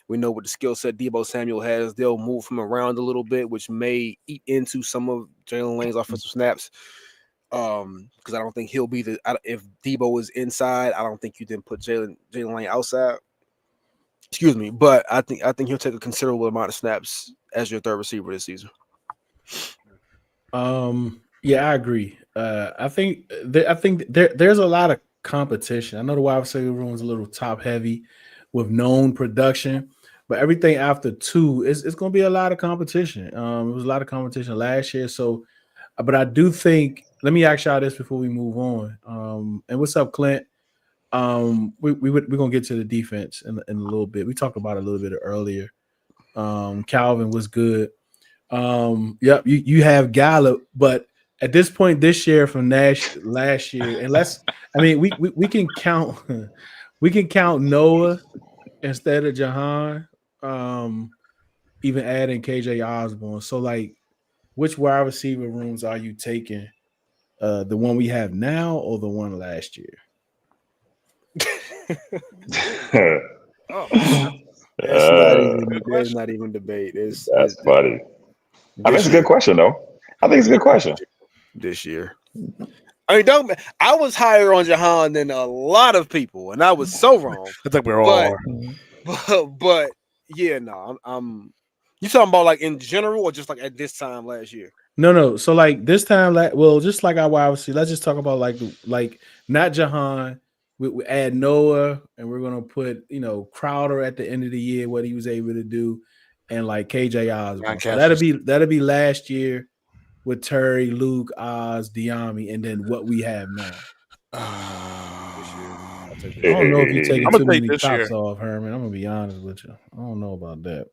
we know what the skill set Deebo Samuel has. They'll move him around a little bit, which may eat into some of Jalen Lane's offensive snaps. Because I don't think he'll be if Deebo is inside, I don't think you then put Jalen Lane outside. Excuse me, but I think he'll take a considerable amount of snaps as your third receiver this season. Yeah, I agree. I think there's a lot of competition. I know the wide receiver room is a little top heavy with known production, but everything after two is it's going to be a lot of competition. It was a lot of competition last year, so but I do think. Let me ask y'all this before we move on. And what's up, Clint? We're gonna get to the defense in a little bit. We talked about it a little bit earlier. Calvin was good. Yep, you have Gallup, but at this point this year from last year, we can count we can count Noah instead of Jahan, even adding KJ Osborne. So like which wide receiver rooms are you taking? The one we have now or the one last year? Oh, it's not even. There's not even debate. That's funny. I mean, it's a good year. question, though. I think it's a good question. This year, I mean, I was higher on Jahan than a lot of people, and I was so wrong. I think we're all. But yeah, no, I'm. You talking about like in general, or just like at this time last year? No. So like this time, just like our wide receiver, let's just talk about like not Jahan. We add Noah, and we're gonna put Crowder at the end of the year, what he was able to do, and like KJ Osborne. So that'll be last year with Terry, Luke, Oz, Diami, and then what we have now. I don't know if you're taking too many tops off, Herman. I'm gonna be honest with you. I don't know about that.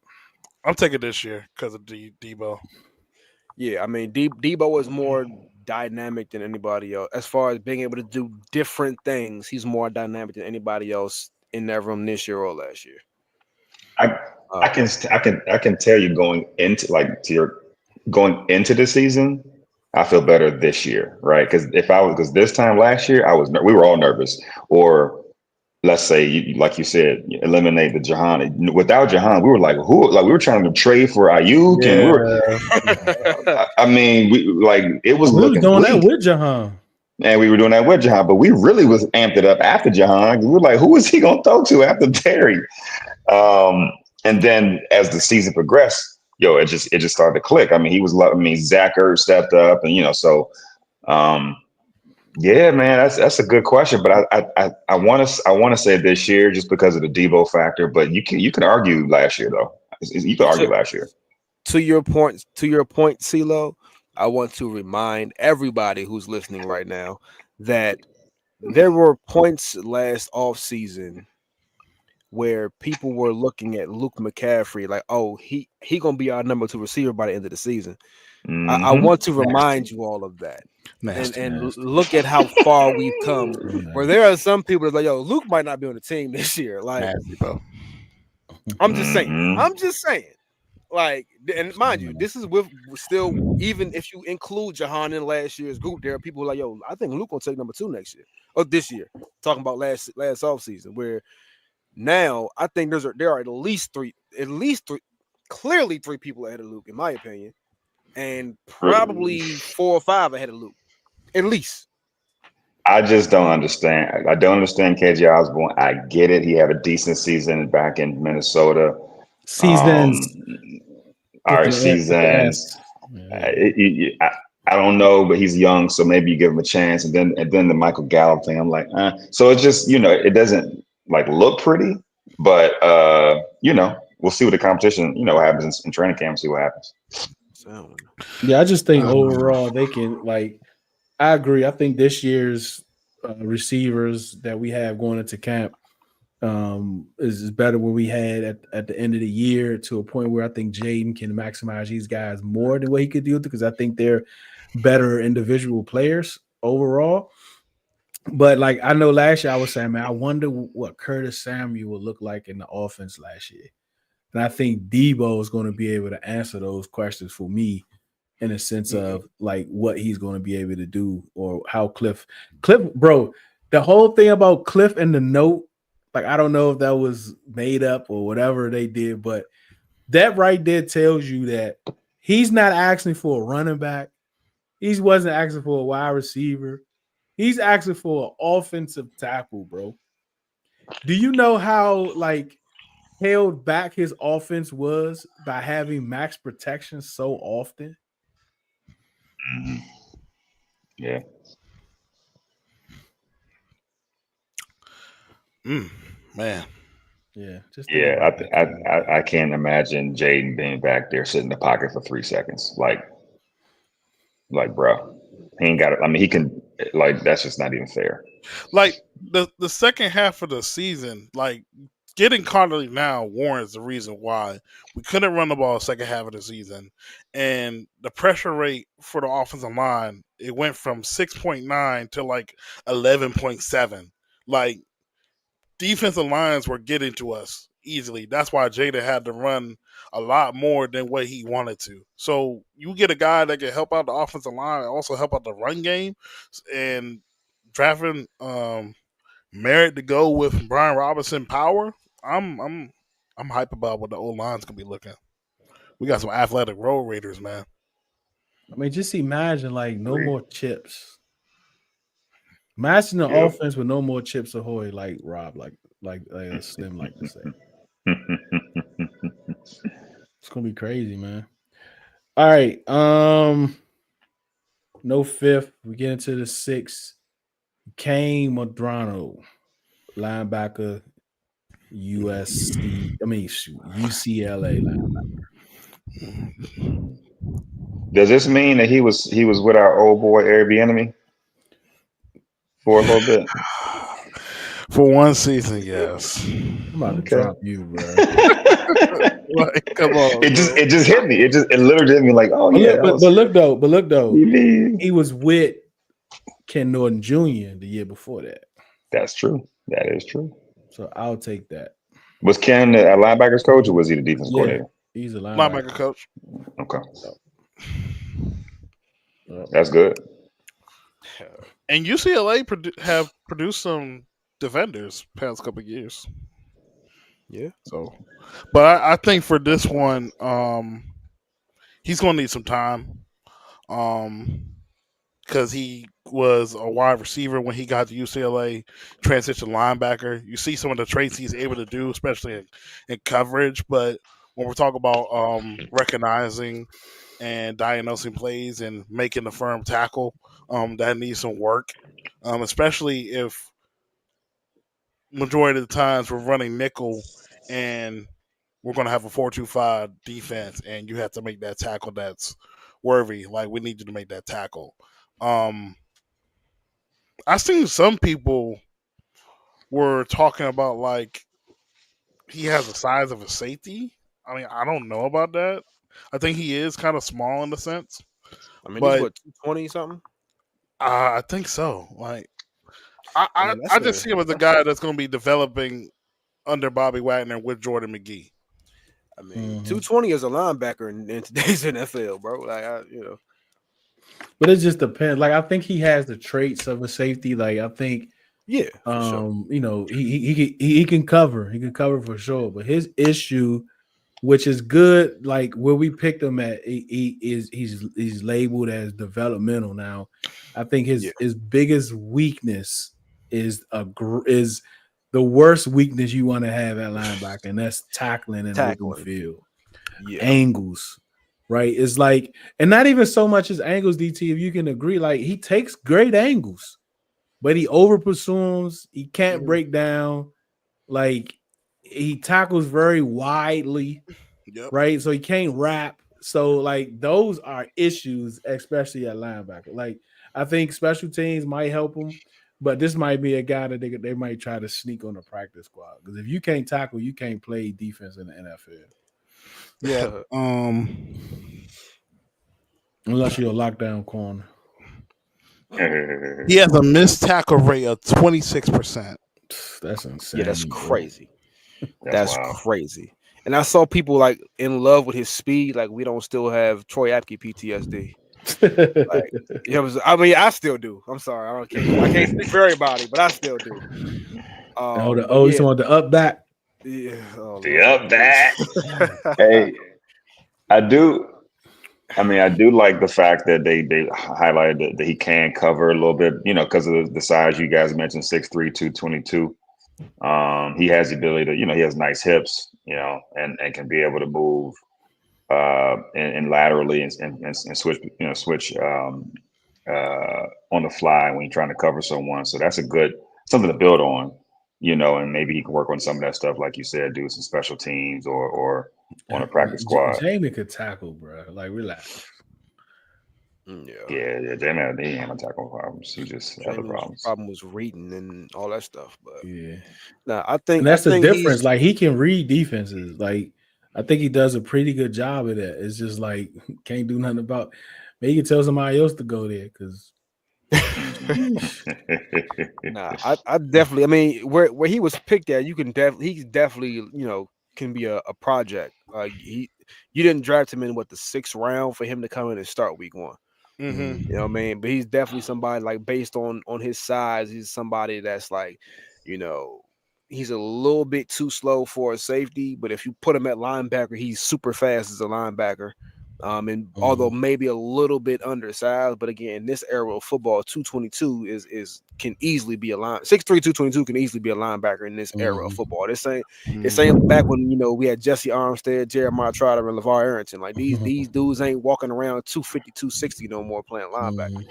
I'm taking this year because of Deebo. Yeah, I mean, Deebo is more dynamic than anybody else. As far as being able to do different things, he's more dynamic than anybody else in that room this year or last year. I can tell you going into the season, I feel better this year, right? Because this time last year we were all nervous, or let's say like you said, eliminate the Jahan. Without Jahan, we were like we were trying to trade for Ayuk, and we were. I mean, it was we looking doing bleak. that with Jahan. And we were doing that with Jahan, but we really was amped it up after Jahan. We were like, who is he going to throw to after Terry? And then as the season progressed, it just started to click. I mean, Zach Ertz stepped up, and yeah, man, that's a good question. But I want to say this year just because of the Deebo factor. But you can argue last year though. You can argue last year. To your point, CeeLo, I want to remind everybody who's listening right now that there were points last offseason where people were looking at Luke McCaffrey like, oh, he gonna be our number 2 receiver by the end of the season. Mm-hmm. I want to remind you all of that. And look at how far we've come. Where there are some people that's like, yo, Luke might not be on the team this year. Like, I'm just saying. Like, and mind you, Yeah. this is with still, even if you include Jahan in last year's group, there are people like, yo, I think Luke gonna take number 2 next year or this year. Talking about last off season, where now I think there are at least three, clearly 3 people ahead of Luke, in my opinion, and probably 4 or 5 ahead of Luke, at least. I just don't understand. I don't understand KJ Osborne. I get it. He had a decent season back in Minnesota. Seasons Um, with our with the seasons. S. Yeah. I don't know, but he's young, so maybe you give him a chance. And then the Michael Gallup thing, I'm like, so it's just it doesn't like look pretty, but we'll see what the competition, what happens in training camp, see what happens. So Yeah, I just think Um, overall they can like. I agree. I think this year's receivers that we have going into camp is better what we had at the end of the year, to a point where I think Jaden can maximize these guys more than what he could do, because I think they're better individual players overall. But like, I know last year I was saying, man, I wonder what Curtis Samuel would look like in the offense last year. And I think Debo is going to be able to answer those questions for me, in a sense of like what he's going to be able to do, or how Cliff, bro, the whole thing about Cliff and the note, like, I don't know if that was made up or whatever they did, but that right there tells you that he's not asking for a running back. He wasn't asking for a wide receiver. He's asking for an offensive tackle, bro. Do you know how like held back his offense was by having max protection so often? Mhm. Yeah, mm, man, Yeah, just think yeah. about that for a minute. I can't imagine Jaden being back there sitting in the pocket for 3 seconds. Like, bro, he ain't got it. I mean, he can. Like, that's just not even fair. like the second half of the season, like getting Conley now warrants the reason why we couldn't run the ball second half of the season, and the pressure rate for the offensive line, it went from 6.9 to like 11.7. Like, defensive lines were getting to us easily. That's why Jada had to run a lot more than what he wanted to. So you get a guy that can help out the offensive line and also help out the run game, and drafting Merritt to go with Brian Robinson power. I'm hype about what the old line's gonna be looking. We got some athletic road raiders, man. I mean, just imagine like no Agree. more chips. Imagine the Yep. offense with no more chips ahoy, like Rob, like Slim like to say. It's gonna be crazy, man. All right. No fifth. We get into the sixth. Kane Madrano, linebacker, USC. I mean, shoot, UCLA linebacker. Does this mean that he was with our old boy Airbnb for a little bit? For one season, yes. I'm about to Okay. drop you, bro. Like, come on, bro. It just hit me. It literally hit me like, oh But yeah, look, that but was look though, he. he was with Ken Norton Jr. the year before that. That's true. That is true. So I'll take that. Was Ken a linebackers coach or was he the defense Yeah, coordinator? he's a linebacker. Linebacker coach. Okay, Yep. Yep. that's good. And UCLA have produced some defenders past couple of years. yeah, So, but I think for this one, he's gonna need some time. Um, because he was a wide receiver when he got to UCLA, transition linebacker. You see some of the traits he's able to do, especially in coverage. But when we're talking about recognizing and diagnosing plays and making the firm tackle, that needs some work, especially if majority of the times we're running nickel and we're going to have a 4-2-5 defense, and you have to make that tackle that's worthy. Like, we need you to make that tackle. Um, I seen some people were talking about like he has the size of a safety. I mean, I don't know about that. I think he is kind of small in the sense, I mean, he's but what, 220 something. I think so. Like, I, I I, mean, I just see him as a guy that's going to be developing under Bobby Wagner with Jordan McGee. I mean, Mhm. 220 is a linebacker in today's NFL, bro. Like, But it just depends. Like I think he has the traits of a safety. Like I think yeah, for sure. he can cover. He can cover for sure. But his issue, which is good, like where we picked him at, he's labeled as developmental now. I think Yeah, his biggest weakness is the worst weakness you want to have at linebacker, and that's tackling in open tackling. field. Yeah, Angles, right? It's like, and not even so much as angles, DT, if you can agree, like he takes great angles, but he over pursues, he can't Mhm. break down, like he tackles very widely, Yep. right? So he can't wrap. So like those are issues, especially at linebacker. Like I think special teams might help him, but this might be a guy that they might try to sneak on the practice squad because if you can't tackle, you can't play defense in the NFL Yeah. unless you're a lockdown corner. He has a missed tackle rate of 26%. That's yeah, that's insane, bro. crazy. That's That's wild. crazy. And I saw people like in love with his speed. Like we don't still have Troy Apke PTSD. Like it was. I mean, I still do. I'm sorry. I can't speak for everybody, but I still do. But You yeah, talking about the up back? yeah. Oh The Lord, up please. that. Hey, I do. I mean, I do like the fact that they highlighted that he can cover a little bit, because of the size you guys mentioned, 6'3", 222. He has the ability to, he has nice hips, and can be able to move and laterally and switch, switch on the fly when you're trying to cover someone. So that's a good something to build on, and maybe he can work on some of that stuff, like you said, do some special teams or on a practice squad. Jamie could tackle, bro. Like relax. Yeah. Yeah, Jamie, he ain't no tackle problems. He just other Jamie was problems. problem was reading and all that stuff. But Yeah, nah, and I that's the think difference. he's Like he can read defenses. Like I think he does a pretty good job of that. It's just like can't do nothing about. Maybe you can tell somebody else to go there because. nah. I definitely. I mean, where he was picked at, you can definitely. He's definitely can be a project. You didn't draft him in what the 6th round for him to come in and start week 1. Mm-hmm. You know what I mean? But he's definitely somebody like based on his size, he's somebody that's like, you know, he's a little bit too slow for a safety. But if you put him at linebacker, he's super fast as a linebacker. And although maybe a little bit undersized, but again, in this era of football, 222 is can easily be a line 6'3", 222 can easily be a linebacker in this era of football. This ain't back when we had Jesse Armstead, Jeremiah Trotter, and LeVar Arrington. Like these dudes ain't walking around 250, 260 no more playing linebacker.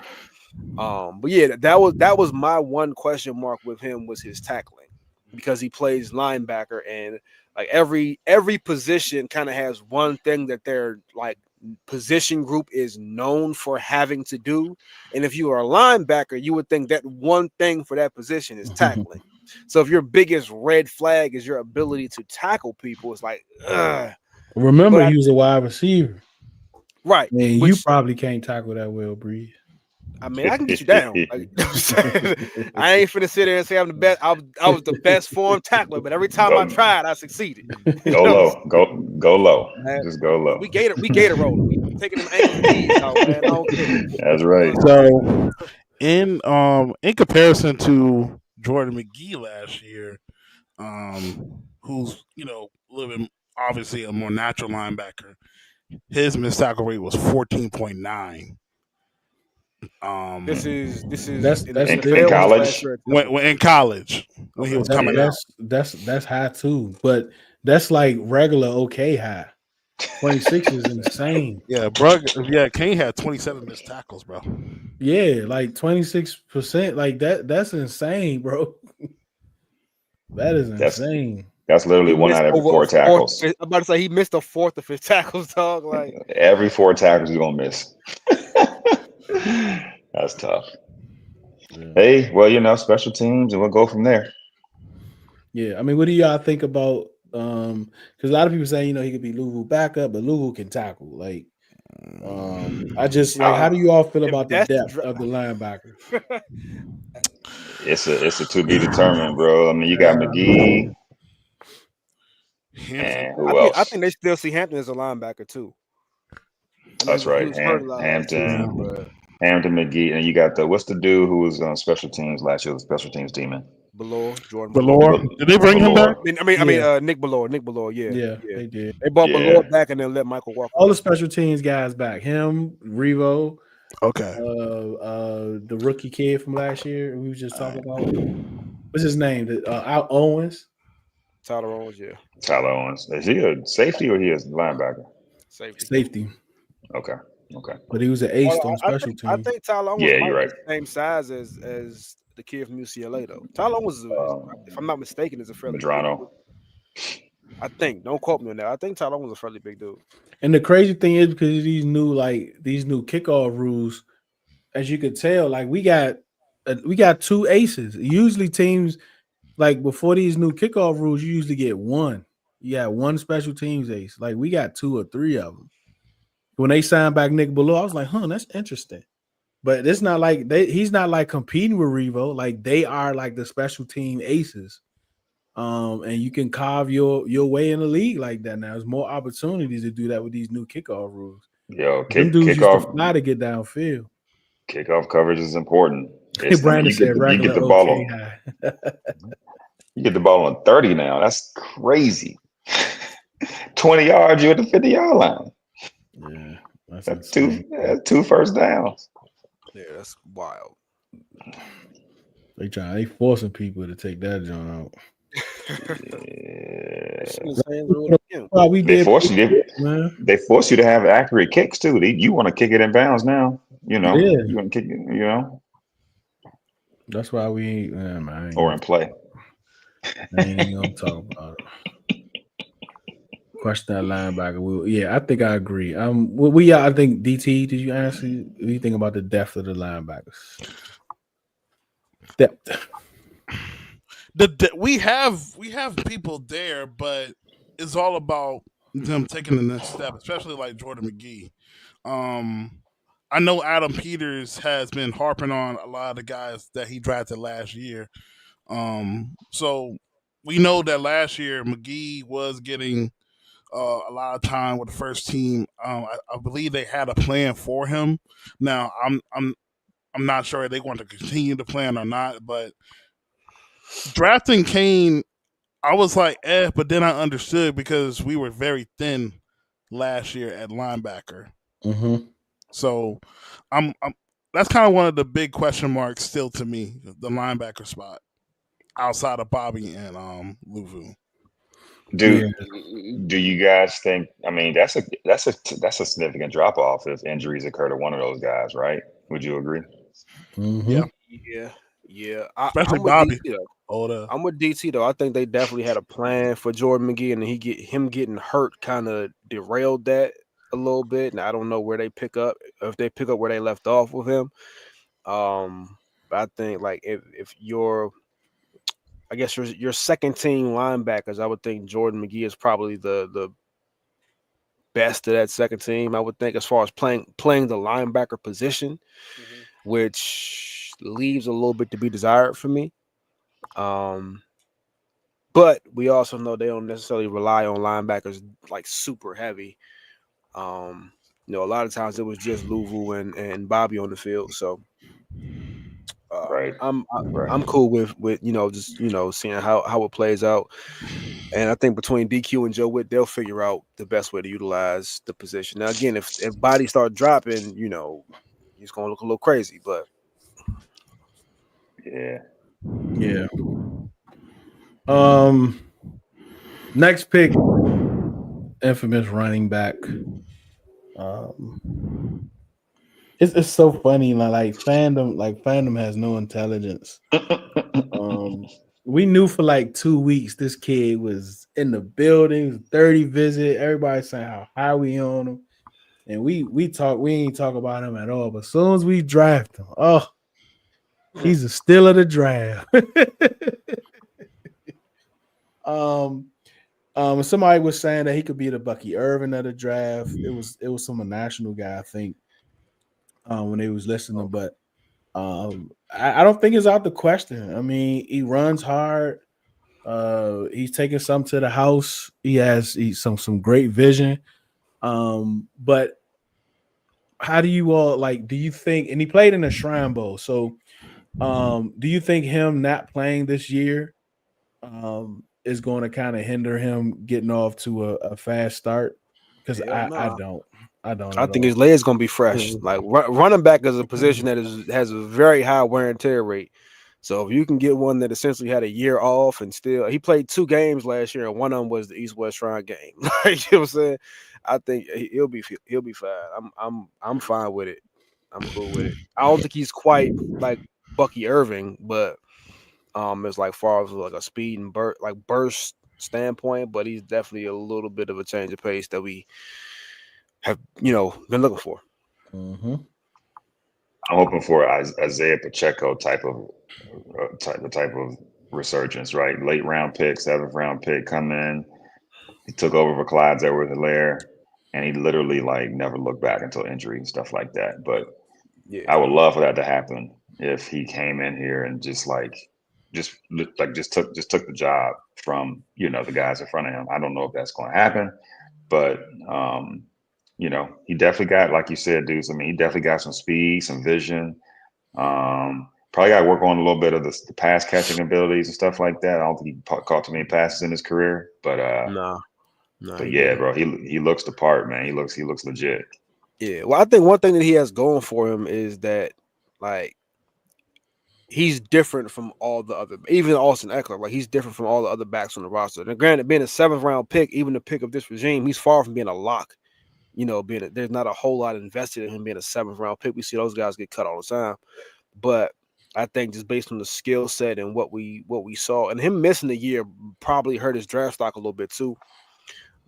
But yeah, that was my one question mark with him was his tackling because he plays linebacker and like every position kind of has one thing that their like position group is known for having to do. And if you are a linebacker, you would think that one thing for that position is tackling. So if your biggest red flag is your ability to tackle people, it's like, ugh. Remember, But he was a wide receiver, right, and you which probably can't tackle that well, Breeze. I mean, I can get you down. Like, I ain't finna sit there and say I'm the best. I was the best form tackler, but every time I go tried, I succeeded. You go know what I'm low. Go low. saying? Just go low. We gator rolling. We taking them ankles and knees out, man. I don't care. That's You know right. what I'm saying? So in comparison to Jordan McGee last year, who's a little bit obviously a more natural linebacker, his missed tackle rate was 14.9. This Um, is in the That's In NFL still or this last college, year at when, Temple. when in college when he Okay, was that, coming out. that's high too, but that's like regular okay high. 26 is insane. Yeah, bro. Yeah, Kane had 27 missed tackles, bro. Yeah, like 26%, like that's insane, bro. That is that's insane. that's literally he one missed out of every over a four fourth. I'm tackles. about to say he missed a fourth of his tackles, dog. Like, Every 4 tackles you're gonna miss. That's tough. Yeah. Hey, well, special teams, and we'll go from there. Yeah, I mean, what do y'all think about because a lot of people say, he could be Louisville backup, but Louisville can tackle. Like, I just like how Uh, do you all feel if about the that's the depth of the linebackers? it's a to be determined, bro. I mean, you got Yeah, McGee. Hampton. And who I else? think they still see Hampton as a linebacker too. I know That's he right. was hurt a lot last Yeah. season, Hampton, but Hampton McGee, and you got the what's the dude who was on special teams last year? The special teams demon. Belor, Jordan Belor. Valor. Did they bring him back? Valor. Yeah, Nick Belor, yeah, yeah, yeah. they did. They brought Yeah. Belor back and then let Michael Walker All the go. special teams guys back. Him, Revo, Okay. the rookie kid from last year. We was just All talking right. about. What's his name? Al Owens, Tyler Owens, yeah, Tyler Owens. Is he a safety or he is a linebacker? safety. safety, Okay. Okay. but he was an ace Well, on special I teams. think Tyler Owens Yeah, might you're be right. the same size as the kid from UCLA though. Tyler Owens if I'm not mistaken, is a fairly big dude. Madrano. I think. Don't quote me on that. I think Tyler Owens is a fairly big dude. And the crazy thing is because of these new kickoff rules, as you could tell, like we got two aces. Usually teams like before these new kickoff rules, you usually get one. You got one special teams ace. Like we got two or three of them. When they signed back Nick Below, I was like, huh, that's interesting. But it's not like he's not like competing with Revo. Like they are like the special team aces. And you can carve your way in the league like that now. There's more opportunities to do that with these new kickoff rules. Yo, Them dudes used to fly to get downfield. kickoff coverage is important. I mean, Brandon said you get regular the ball okay on high. you get the ball on 30 now. That's crazy. 20 yards, you're at the 50-yard line. Yeah, that's That's insane. two first downs. Yeah, that's wild. They forcing people to take that joint out. Yeah. Well, we They did, force you. man. They force you to have accurate kicks too. You want to kick it in bounds now. You know, Yeah, you want to kick it. You know, that's why we ain't. Man, I ain't or in play. I ain't even gonna talk about it. Question that linebacker. Yeah, I think I agree. I think DT. Did you answer? What do you think about the depth of the linebackers? Depth. We have people there, but it's all about them taking the next step, especially like Jordan McGee. I know Adam Peters has been harping on a lot of the guys that he drafted last year. So we know that last year McGee was getting a lot of time with the first team. I believe they had a plan for him. Now I'm not sure if they want to continue the plan or not, but drafting Kane, I was like, but then I understood because we were very thin last year at linebacker. Mm-hmm. So I'm that's kind of one of the big question marks still to me, the linebacker spot outside of Bobby and Luvu. Do Yeah. do you guys think? I mean, that's a significant drop off if injuries occur to one of those guys, right? Would you agree? Mm-hmm. Yeah, Yeah, yeah. especially I'm with Bobby. DT though. Older. I'm with DT though. I think they definitely had a plan for Jordan McGee, and him getting hurt kind of derailed that a little bit. And I don't know where they pick up if they pick up where they left off with him. But I think like if you're, I guess your second team linebackers, I would think Jordan McGee is probably the best of that second team. I would think as far as playing the linebacker position, which leaves a little bit to be desired for me. Um, but we also know they don't necessarily rely on linebackers like super heavy. A lot of times it was just Luvu and Bobby on the field. So Right. I'm Right. cool with just seeing how it plays out. And I think between DQ and Joe Witt, they'll figure out the best way to utilize the position. Now, again, if bodies start dropping, he's gonna look a little crazy. But Yeah. Yeah. Next pick, infamous running back. It's so funny. Fandom has no intelligence. We knew for like 2 weeks this kid was in the building, 30 visit. Everybody saying how high we on him. And we ain't talk about him at all. But as soon as we draft him, oh, he's a steal of the draft. Somebody was saying that he could be the Bucky Irvin of the draft. It was some national guy, I think, when they was listening, but I don't think it's out the question. I mean, he runs hard. He's taking some to the house. He has some great vision. But how do you all like? Do you think? And he played in the Shrine Bowl. So, do you think him not playing this year is going to kind of hinder him getting off to a fast start? Because Hell I no. don't. I don't I at think his all. leg's gonna be fresh. Like running back is a position that has a very high wear and tear rate. So if you can get one that essentially had a year off and still he played 2 games last year and one of them was the East West Shrine game. Like you know what I'm saying? I think he'll be fine. I'm fine with it. I'm cool with it. I don't think he's quite like Bucky Irving, but it's like far as like a speed and burst standpoint, but he's definitely a little bit of a change of pace that we have been looking for. Mm-hmm. I'm hoping for Isaiah Pacheco type of resurgence, right? Late round pick, 7th round pick, come in. He took over for Clyde's Edwards-Helaire, and he literally like never looked back until injury and stuff like that. But Yeah, I would love for that to happen if he came in here and just took the job from the guys in front of him. I don't know if that's going to happen, but he definitely got, like you said, dudes. I mean, he definitely got some speed, some vision. Probably got to work on a little bit of the pass catching abilities and stuff like that. I don't think he caught too many passes in his career, but nah, but he yeah, didn't. bro, he looks the part, man. He looks legit. Yeah, well, I think one thing that he has going for him is that like he's different from all the other, even Austin Eckler. Like he's different from all the other backs on the roster. Now, granted, being a 7th round pick, even the pick of this regime, he's far from being a lock. There's not a whole lot invested in him being a 7th round pick. We see those guys get cut all the time, but I think just based on the skill set and what we saw, and him missing a year probably hurt his draft stock a little bit too.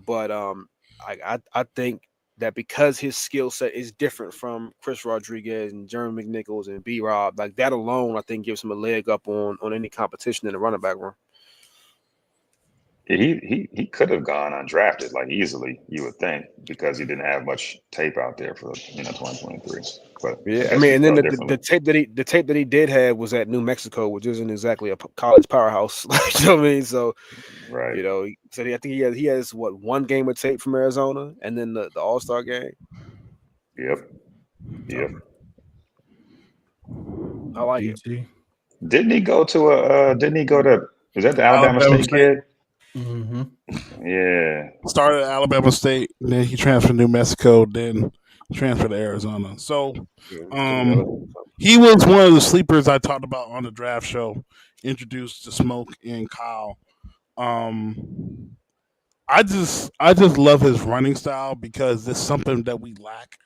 But I think that because his skill set is different from Chris Rodriguez and Jeremy McNichols and B Rob, like that alone, I think gives him a leg up on any competition in the running back room. Yeah, he could have gone undrafted like easily, you would think, because he didn't have much tape out there for 2023. But I Yeah, I guess mean, we and then felt the differently. tape that he did have was at New Mexico, which isn't exactly a college powerhouse. Like, you know what I mean? So Right. he said I think he has what, 1 game of tape from Arizona, and then the All Star game. Yep. So Yep. I like it. DT. Didn't he go to Didn't he go to? Was that the Alabama Alabama State State. kid? Mm-hmm. Yeah. Started at Alabama State, then he transferred to New Mexico, then transferred to Arizona. So Yeah, to the other. um he was one of the sleepers I talked about on the draft show, introduced to Smoke and Kyle. Um I just love his running style because it's something that we lack.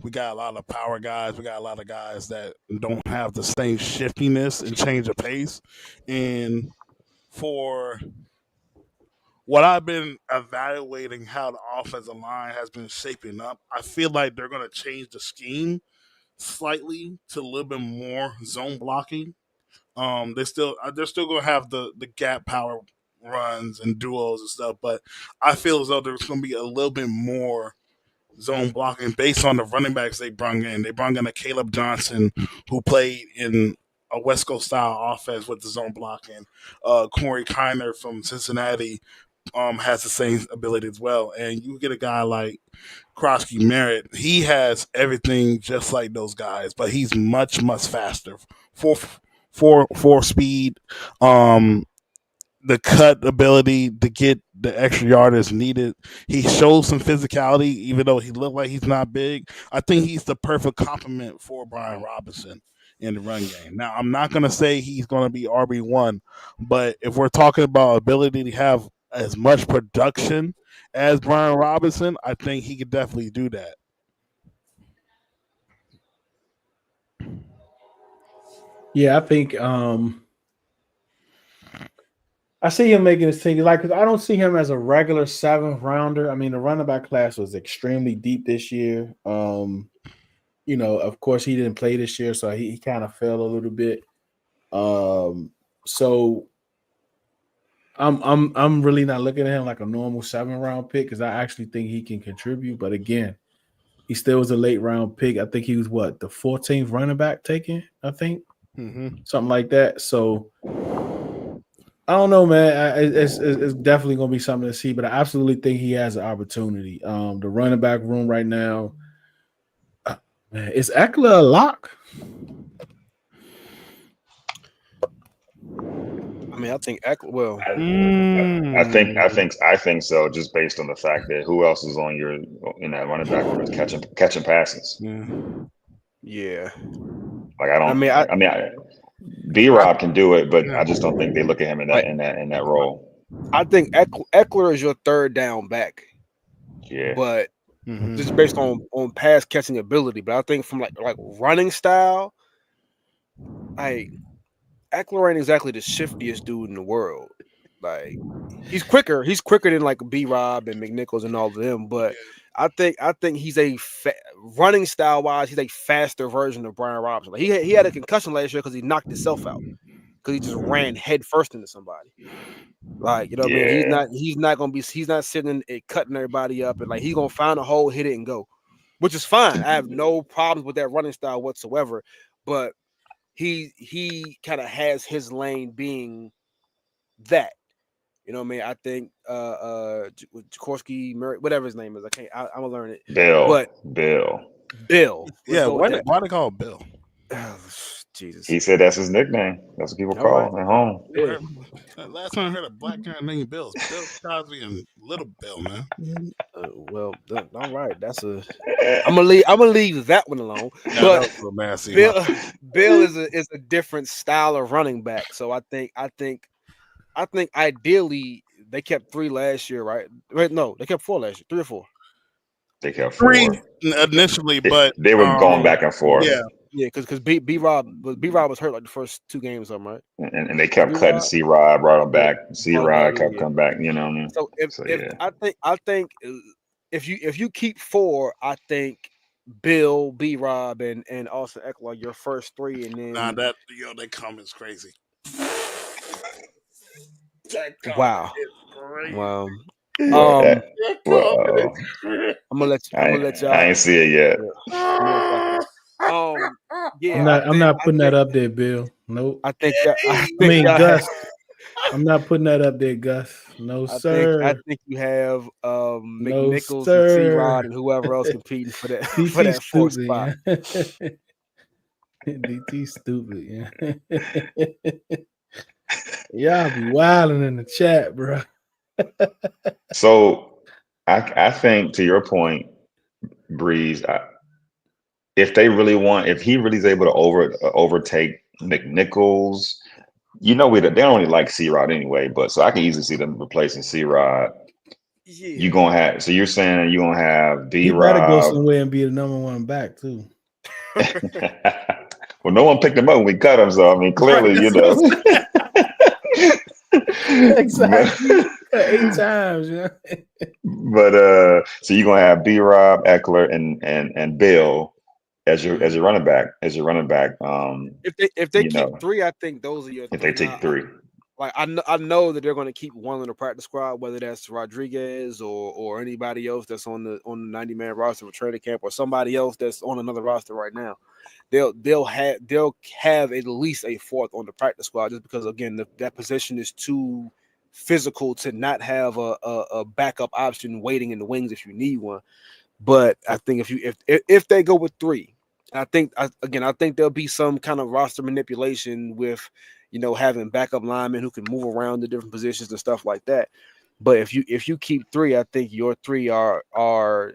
We got a lot of power guys. We got a lot of guys that don't have the same shiftiness and change of pace. And for what I've been evaluating how the offensive line has been shaping up, I feel like they're going to change the scheme slightly to a little bit more zone blocking. They're still going to have the gap power runs and duos and stuff, but I feel as though there's going to be a little bit more zone blocking based on the running backs they brung in. They brung in a Caleb Johnson who played in a West Coast style offense with the zone blocking. Corey Kiner from Cincinnati has the same ability as well. And you get a guy like Krosky Merritt, he has everything just like those guys, but he's much, much faster. For speed, um, the cut ability to get the extra yardage needed. He shows some physicality, even though he looked like he's not big. I think he's the perfect complement for Brian Robinson in the run game. Now, I'm not going to say he's going to be RB1, but if we're talking about ability to have as much production as Brian Robinson, I think he could definitely do that. Yeah, I think I see him making his team like because I don't see him as a regular 7th rounder. I mean, the running back class was extremely deep this year. Of course, he didn't play this year, so he kind of fell a little bit. So I'm really not looking at him like a normal 7th round pick because I actually think he can contribute. But again, he still was a late round pick. I think he was what, the 14th running back taken, I think. Mm-hmm. Something like that. So I don't know, man. It's definitely going to be something to see, but I absolutely think he has an opportunity. The running back room right now, man, is Eckler a lock? I mean, I think Eckler. Well, I think so. Just based on the fact that who else is on your in that running back room is catching passes. Yeah. yeah. Like I I don't. mean, B I Rob can do it, but Yeah. I just don't think they look at him in like. that role. I think Eckler is your third down back, Yeah, but Mm-hmm. just based on pass catching ability. But I think from like running style, like Eckler ain't exactly the shiftiest dude in the world. Like he's quicker. He's quicker than like B Rob and McNichols and all of them. But I think he's running style wise, he's a faster version of Brian Robinson. Like he had a concussion last year because he knocked himself out because he just ran head first into somebody. Like, you know what I mean? yeah. He's not sitting and cutting everybody up and like he's gonna find a hole, hit it, and go, which is fine. I have no problems with that running style whatsoever. But he kind of has his lane being that. You know what I mean? I think Jaworski, Murray, whatever his name is, I'm gonna learn it. But Bill. Bill, let's Yeah. go with that. Why they call it Bill? Jesus. He said that's his nickname. That's what people All right. call him at home. Yeah. Last time I heard a black guy named Bill, Bill Cosby and Little Bill, man. Well, all right. I'm gonna leave that one alone. Yeah, But that was so nasty. Bill is a different style of running back. So I think ideally they kept 3 last year, right? Wait, no, they kept 4 last year, 3 or 4. They kept 3 4. initially, but They were going back and forth. yeah, Yeah, because B Rob was hurt like the first 2 games of them, right? And they kept cutting B-Rob? C Rod, brought him Yeah, back. C brought him back, Rod kept coming back. You know what I mean? So So if yeah, I think if you keep 4, I think Bill, B Rob, and Austin Eckler are your first 3, and nah, then that comments crazy. That comment wow, is crazy. wow. well, That comment well, is crazy. I'm gonna let y'all. I ain't see it yet. Yeah, I'm gonna let y'all. Yeah, I'm not putting that up there, Bill. Nope. I think y'all. I I think mean, y'all Gus. I'm not putting that up there, Gus. No, I sir. think you have No, McNichols and C Rod sir. and whoever else competing for that for DT that 4th stupid, spot. yeah. DT stupid, yeah. Y'all be wilding in the chat, bro. So I think to your point, Breeze, if he really is able to overtake McNichols, they don't really like C Rod anyway. But so I can easily see them replacing C Rod. Yeah. So you're saying you're gonna have B He better go Rob. somewhere and be the number 1 back too. Well, no one picked him up when we cut him, so I mean, clearly, Right, that's exactly. 8 times, yeah. But so you're gonna have B Rob, Eckler, and Bill as your running back. If they keep 3, I think those are your If 3. they Now, take 3. like I know that they're going to keep one on the practice squad, whether that's Rodriguez or anybody else that's on the 90-man roster for training camp or somebody else that's on another roster right now. They'll have at least a 4th on the practice squad just because again that position is too physical to not have a backup option waiting in the wings if you need one. But I think if they go with 3, I think there'll be some kind of roster manipulation with having backup linemen who can move around the different positions and stuff like that. But if you keep 3, I think your 3 are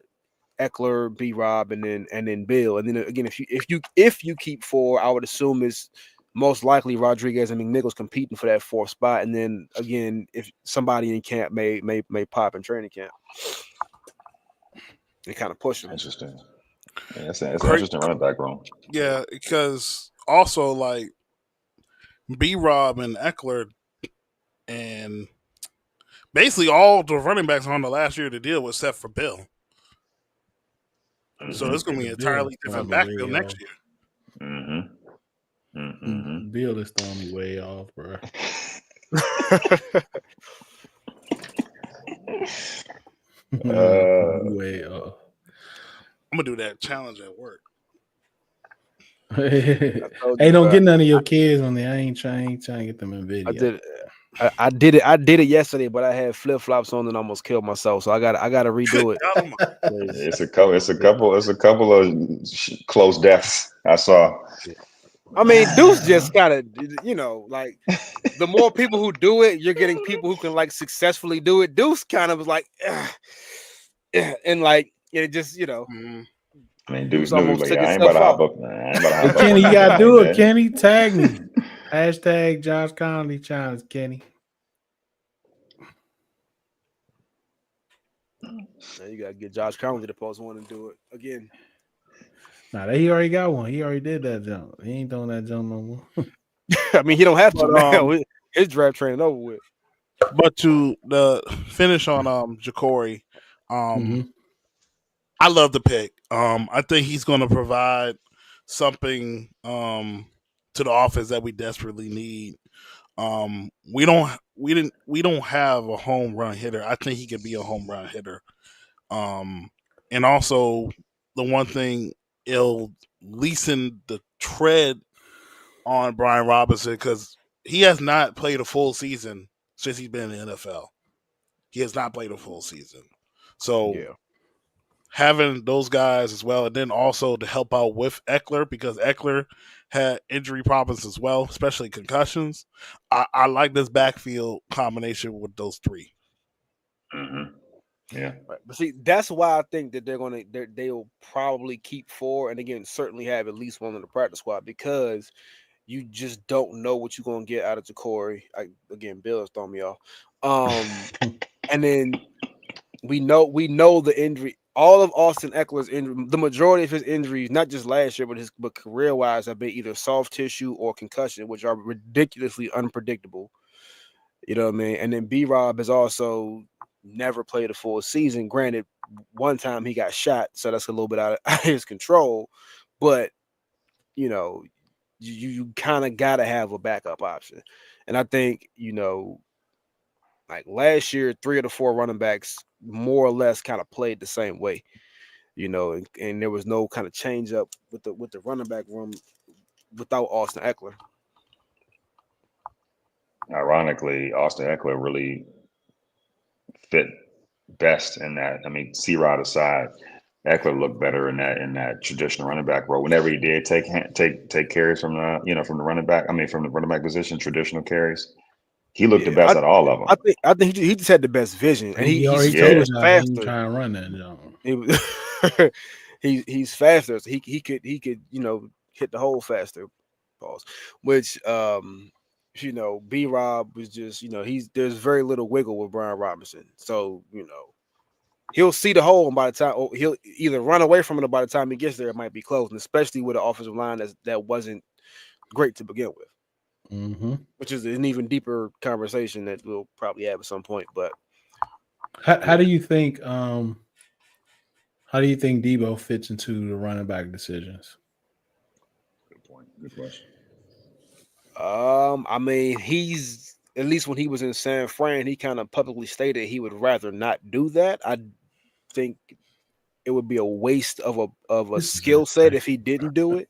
Eckler, B Rob, and then Bill. And then again, if you keep 4, I would assume it's most likely Rodriguez and McNichols competing for that 4th spot. And then again, if somebody in camp may pop in training camp, they kind of push them. Interesting. Yeah, that's an interesting running back room. Yeah, because also like B Rob and Eckler and basically all the running backs on the last year of the deal was set for Bill. So it's going to be an entirely different backfield next year. Mm-hmm. Mm-hmm. Bill is throwing me way off, bro. Way off. I'm gonna do that challenge at work. Hey, don't get none of your kids on there. I ain't trying to get them in video. I did. I did it. I did it yesterday, but I had flip flops on and almost killed myself. So I gotta Good redo it. God Almighty. 'Cause, It's a couple. It's a yeah. couple. It's a couple of close deaths I saw. I mean, Deuce just kind of, like the more people who do it, you're getting people who can like successfully do it. Deuce kind of was like, "Ugh, and like it just, Mhm. I mean, Deuce dude, almost like took I ain't about himself to hop out. up. Man. I ain't about to Hey hop up Kenny, on you nothing gotta like do it. that. Kenny, tag me. Hashtag Josh Conley challenge, Kenny. Now you gotta get Josh Conley to post one and do it again. Nah, he already got one. He already did that jump. He ain't doing that jump no more. I mean, he don't have to But now. His draft training over with. to the finish on Ja'Cory, um, Mm-hmm. I love the pick. I think he's going to provide something to the offense that we desperately need. We don't have a home run hitter. I think he could be a home run hitter. Um, and also the one thing it'll lessen the tread on Brian Robinson because he has not played a full season since he's been in the NFL. He has not played a full season. So Yeah. having those guys as well, and then also to help out with Eckler because Eckler had injury problems as well, especially concussions. I like this backfield combination with those three. Hmm. Yeah. Right. But see, that's why I think that they'll probably keep four, and again, certainly have at least one in the practice squad because you just don't know what you're gonna get out of Ja'Cory. Again, Bill is throwing me off. And then we know the injury. All of Austin Eckler's injury, the majority of his injuries, not just last year, but career wise, have been either soft tissue or concussion, which are ridiculously unpredictable. You know what I mean? And then B Rob has also never played a full season. Granted, one time he got shot, so that's a little bit out of his control. But you know, you kind of gotta have a backup option. And I think, like last year, three of the four running backs more or less kind of played the same way. And there was no kind of change up with the running back room without Austin Eckler. Ironically, Austin Eckler really fit best in that. I mean, C Rod aside, Eckler looked better in that traditional running back role. Whenever he did take carries from from the running back, I mean from the running back position, traditional carries, he looked the Yeah, best out of all of I them. think I think he just had the best vision, and He he's already Yeah, told he's y'all he ain't faster. trying to run that jump. He was he's faster, so he could hit the hole faster. Pause. Which B Rob was just there's very little wiggle with Brian Robinson, so he'll see the hole, and by the time he'll either run away from it, or by the time he gets there, it might be closed, and especially with the offensive line that wasn't great to begin with, Mm-hmm. which is an even deeper conversation that we'll probably have at some point. But How yeah. do you think Debo fits into the running back decisions? good point. Good question. I mean, he's at least when he was in San Fran, he kind of publicly stated he would rather not do that. I think it would be a waste of a This is a skill set if he didn't do it.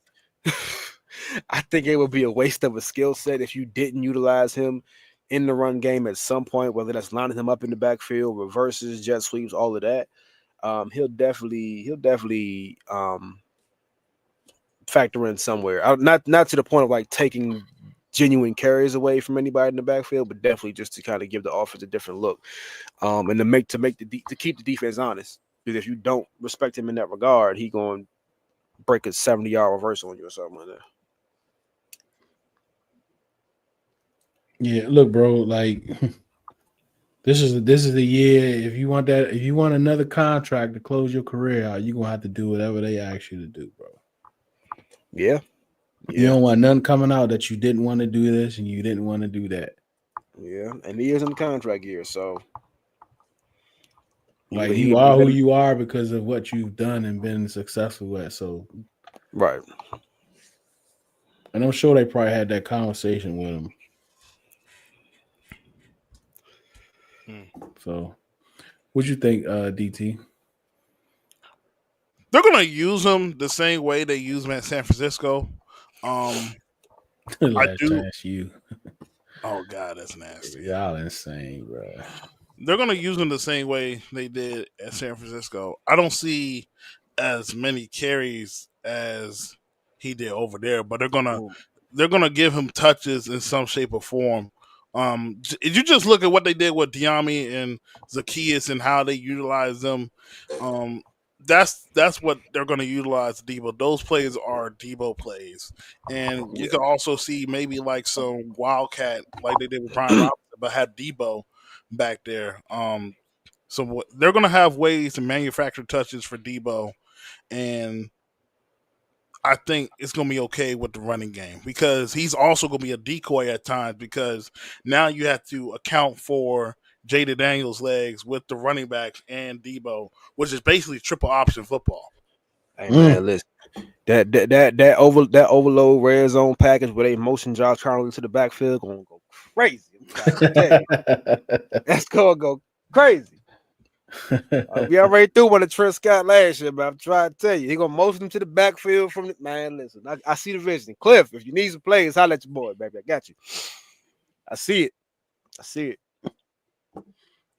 I think it would be a waste of a skill set if you didn't utilize him in the run game at some point, whether that's lining him up in the backfield, reverses, jet sweeps, all of that. He'll definitely factor in somewhere. Not to the point of like taking genuine carries away from anybody in the backfield, but definitely just to kind of give the offense a different look, and to keep the defense honest. Because if you don't respect him in that regard, he going to break a 70-yard reversal on you or something like that. Yeah, look, bro, like this is the year. If you want another contract to close your career out, you're gonna have to do whatever they ask you to do, bro. Yeah, You yeah, don't want none coming out that you didn't want to do this and you didn't want to do that. yeah. And he is in the contract year, so Like he you either are let who him, you are because of what you've done and been successful at. So, right. and I'm sure they probably had that conversation with him. Hmm. So, what you think, DT? They're gonna use him the same way they use him at San Francisco. Um, I Last do. chance you. Oh God, that's nasty. Y'all insane, bro. They're gonna use him the same way they did at San Francisco. I don't see as many carries as he did over there, but Ooh, they're gonna give him touches in some shape or form. If you just look at what they did with Diami and Zacchaeus and how they utilize them, um, that's what they're going to utilize Debo. Those plays are Debo plays, and we yeah. could also see maybe like some wildcat like they did with Brian Robinson, but have Debo back there. They're going to have ways to manufacture touches for Debo, and I think it's going to be okay with the running game because he's also going to be a decoy at times because now you have to account for Jada Daniels' legs with the running backs and Debo, which is basically triple option football. Hey Mm. man, listen. That overload red zone package where they motion Josh Charlie to the backfield gonna go crazy. I'm trying to tell you, that's gonna go crazy. We already threw one to Trent Scott last year, but I'm trying to tell you, he gonna motion him to the backfield from the man. Listen, I see the vision. Cliff, if you need some plays, holla at your boy, baby. I got you. I see it. I see it.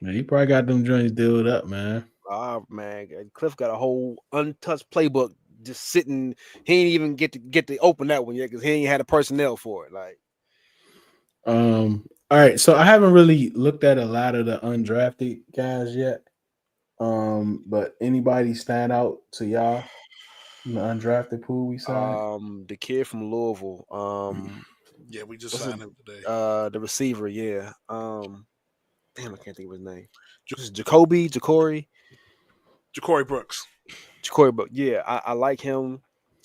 Man, he probably got them joints dealed up, man. Oh man, Cliff got a whole untouched playbook just sitting. He ain't even get to open that one yet because he ain't had the personnel for it. Like, All right, so I haven't really looked at a lot of the undrafted guys yet. But anybody stand out to y'all in the undrafted pool we signed? the kid from Louisville, Yeah, we just what's his signed him today. the receiver, yeah. Damn, I can't think of his name. This is Ja'Cory Brooks. Jacory, but yeah, I like him.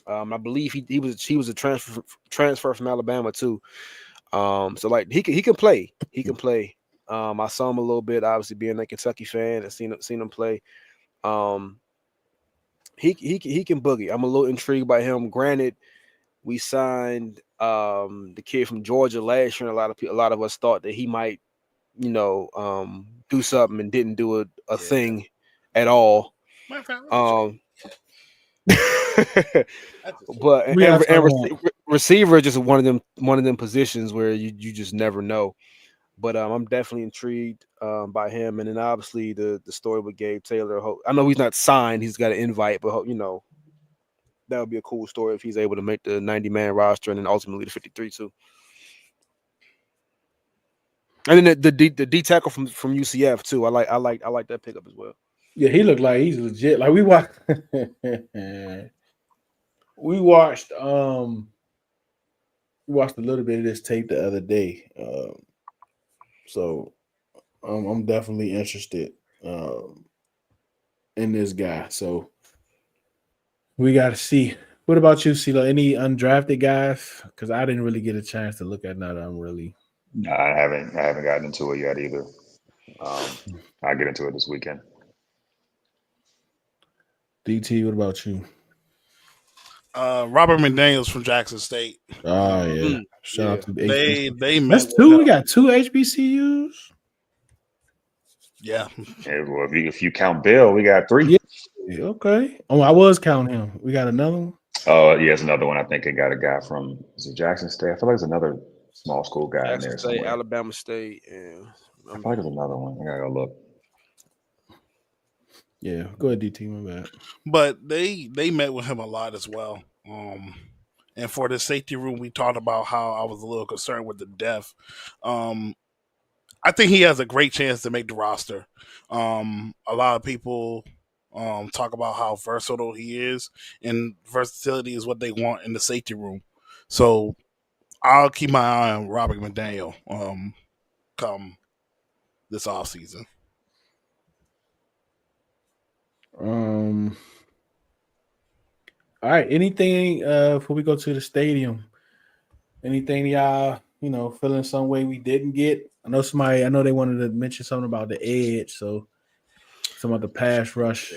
I believe he was a transfer from Alabama too. So like he can play. He can play. I saw him a little bit, obviously being a Kentucky fan and seen him play. Um, he can boogie. I'm a little intrigued by him. Granted, we signed the kid from Georgia last year, and a lot of us thought that he might, do something and didn't do a Yeah. thing at all. Matter of fact, let me check. Um, I just checked. but We are talking about. receiver is just one of them positions where you just never know. But I'm definitely intrigued by him, and then obviously the story with Gabe Taylor. I know he's not signed; he's got an invite, but that would be a cool story if he's able to make the 90-man roster and then ultimately the 53 too. And then the D tackle from UCF too. I like that pickup as well. Yeah, he looked like he's legit. Like we watched, we watched, we watched a little bit of this tape the other day. So I'm definitely interested in this guy. So we got to see. What about you, CeeLo? Any undrafted guys? Because I didn't really get a chance to look at none. I'm really. No, I haven't gotten into it yet either. Um, I'll get into it this weekend. DT, what about you? Robert McDaniels from Jackson State. Oh yeah. Shout Yeah. out to the HBC. They met That's with two. him. We got two HBCUs. Yeah, Yeah, well, if you count Bill, we got three. Yeah. Okay. Oh, I was counting him. We got another one. Oh, yeah, it's another one. I think it got a guy from is it Jackson State? I feel like there's another small school guy in Jackson there State, somewhere. Alabama State, and I feel like there's another one. I gotta go look. Yeah. Go ahead, DT. My bad. but they met with him a lot as well. And for the safety room, we talked about how I was a little concerned with the depth. Um, I think he has a great chance to make the roster. A lot of people talk about how versatile he is, and versatility is what they want in the safety room. So I'll keep my eye on Robert McDaniel come this offseason. Um. All right. Anything before we go to the stadium? Anything y'all feeling some way we didn't get? I know somebody. I know they wanted to mention something about the edge. So some about the pass rush.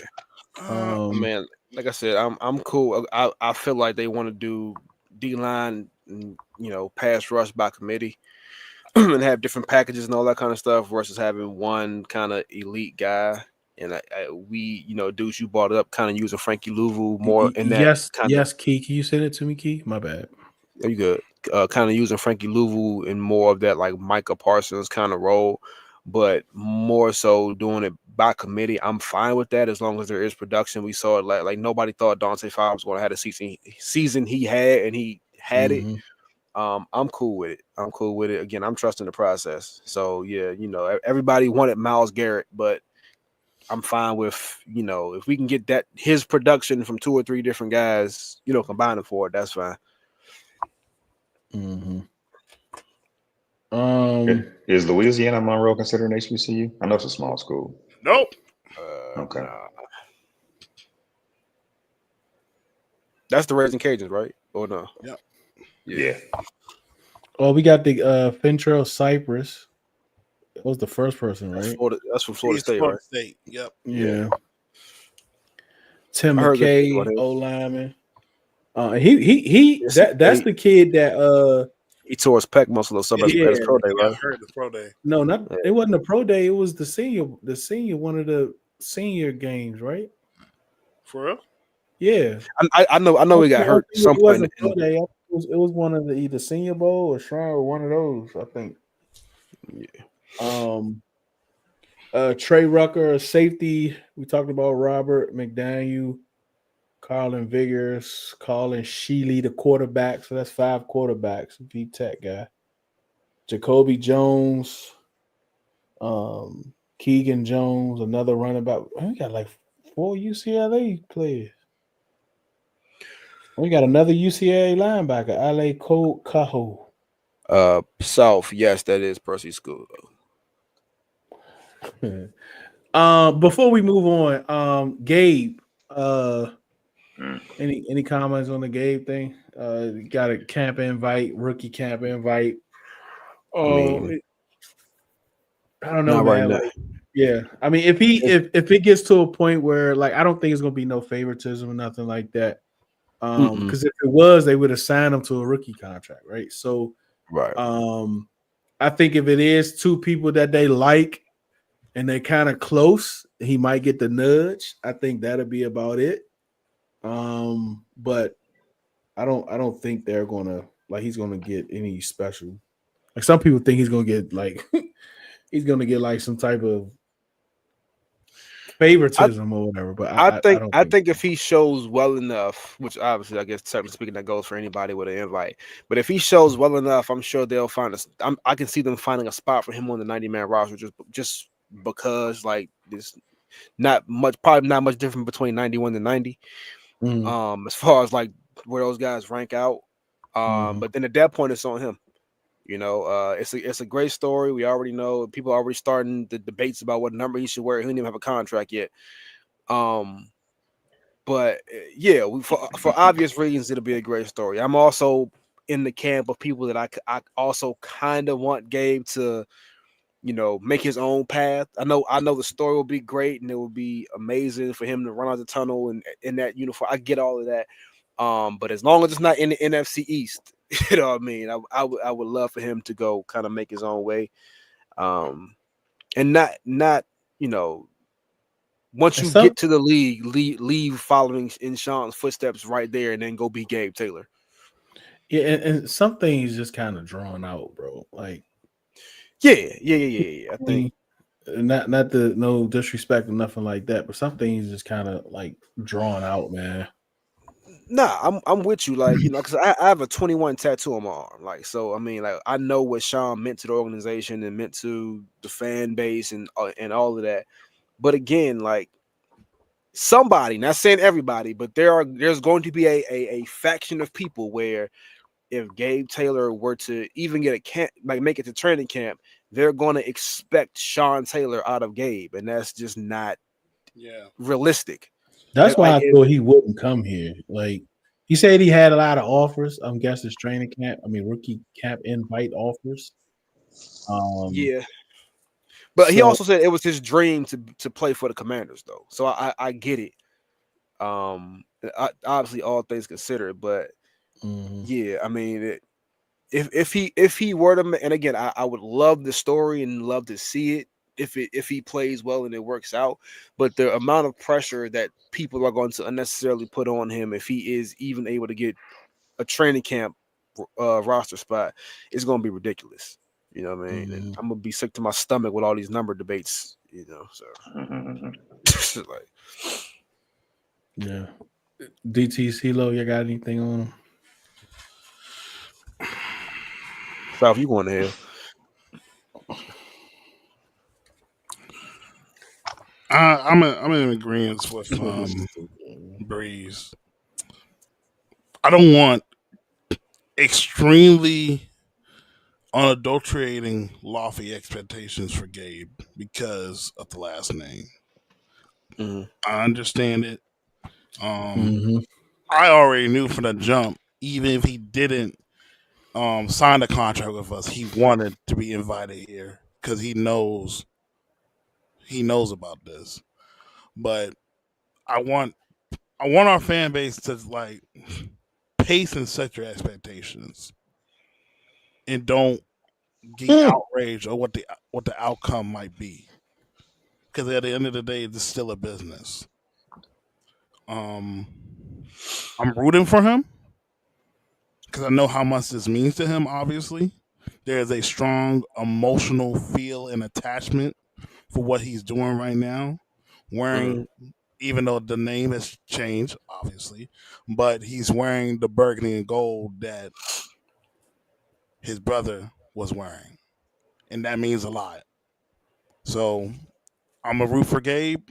man, like I said, I'm cool. I feel like they want to do D line, pass rush by committee, and have different packages and all that kind of stuff versus having one kind of elite guy. And Deuce, you brought it up, kind of using Frankie Louvu more in that Yes, kind of. yes, Key. Can you send it to me, Key? My bad. Are you good? kind of using Frankie Louvu in more of that like Micah Parsons kind of role, but more so doing it by committee. I'm fine with that as long as there is production. We saw it like nobody thought Dante Fowler was going to have the season he had, and he had it. Mm-hmm. I'm cool with it. I'm cool with it. Again, I'm trusting the process. So yeah, everybody wanted Myles Garrett, but I'm fine with, if we can get that his production from two or three different guys, combining for it, that's fine. Mm-hmm. Is Louisiana Monroe considered an HBCU? I know it's a small school. Nope. Okay. Nah. That's the Raising Cajuns, right? Or no? Yep. Yeah. Oh, we got the Fentrell Cypress. That was the first person, That's right? Florida. That's from Florida He's State, Florida right? State. Yep. Yeah. Yeah. Tim I heard good things about McKay, him. O lineman. He Yes, that's the kid that he tore his pec muscle or something at his yeah. pro day, He got right? hurt the pro day. No, not Yeah. it wasn't a pro day, it was the senior one of the senior games, right? For real? Yeah. I know he got hurt at some It point. wasn't pro day. It was one of the either Senior Bowl or Shrine or one of those, I think. Yeah. Trey Rucker, safety. We talked about Robert McDaniel, Carlin Vigors, Colin Sheely, the quarterback. So that's 5 quarterbacks. V Tech guy. Jacoby Jones, Keegan Jones, another running back. We got like 4 UCLA players. We got another UCLA linebacker, Ale Cole Caho. South, yes, that is Percy School though. Before we move on, Gabe, Mm. any comments on the Gabe thing? Got a camp invite, rookie camp invite. I mean, I don't know, not right man. now. Like, yeah, I mean, if it gets to a point where like I don't think it's gonna be no favoritism or nothing like that. Because if it was, they would have signed him to a rookie contract, right? So, Right. I think if it is 2 people that they like and they're kind of close, he might get the nudge. I think that'll be about it. But I don't think they're gonna like he's gonna get any special. Like some people think he's gonna get like he's gonna get like some type of favoritism or whatever. But I don't I think think if he shows well enough, which obviously I guess technically speaking that goes for anybody with an invite, but if he shows well enough, I'm sure they'll find I can see them finding a spot for him on the 90-man roster just because like there's probably not much different between 91 and 90. As far as like where those guys rank out. But then at that point it's on him. It's a great story. We already know people are already starting the debates about what number he should wear. He didn't even have a contract yet. But yeah, for obvious reasons, it'll be a great story. I'm also in the camp of people that I also kind of want Gabe to, make his own path. I know the story will be great and it will be amazing for him to run out the tunnel and in that uniform. I get all of that. But as long as it's not in the NFC East, you know what I mean. I would love for him to go kind of make his own way, and not once And you some get to the league, leave following in Sean's footsteps right there, and then go be Gabe Taylor. yeah, and some things just kind of drawn out, bro. Like Yeah. I think. not the no disrespect or nothing like that, but some things just kind of like drawn out, man. Nah, I'm with you, like because I have a 21 tattoo on my arm, like so. I mean, like I know what Sean meant to the organization and meant to the fan base and all of that. But again, like somebody, not saying everybody, but there's going to be a faction of people where if Gabe Taylor were to even get a camp, like make it to training camp, they're going to expect Sean Taylor out of Gabe, and that's just not realistic. That's why Like I thought he wouldn't come here. Like he said, he had a lot of offers. I'm guessing training camp. I mean, rookie camp invite offers. Yeah, but he So also said it was his dream to play for the Commanders, though. So I get it. Obviously, all things considered, but yeah, I mean, if he were to, and again, I would love the story and love to see it if he plays well and it works out. But the amount of pressure that people are going to unnecessarily put on him if he is even able to get a training camp roster spot, it's gonna be ridiculous. You know what I mean? And I'm gonna be sick to my stomach with all these number debates. You know, so like, Yeah. DT CeeLo, you got anything on him? South, you going to hell? I'm in agreement with Breeze. I don't want extremely unadulterating lofty expectations for Gabe because of the last name. Mm-hmm. I understand it. Um, Mm-hmm. I already knew from the jump, even if he didn't sign the contract with us, he wanted to be invited here because he knows about this. But I want I want our fan base to like pace and set your expectations and don't get outraged or what the outcome might be. Because at the end of the day, it's still a business. Um, I'm rooting for him because I know how much this means to him. Obviously, there is a strong emotional feel and attachment for what he's doing right now. Mm-hmm. Wearing, even though the name has changed, obviously, but he's wearing the burgundy and gold that his brother was wearing, and that means a lot. So I'm a root for Gabe.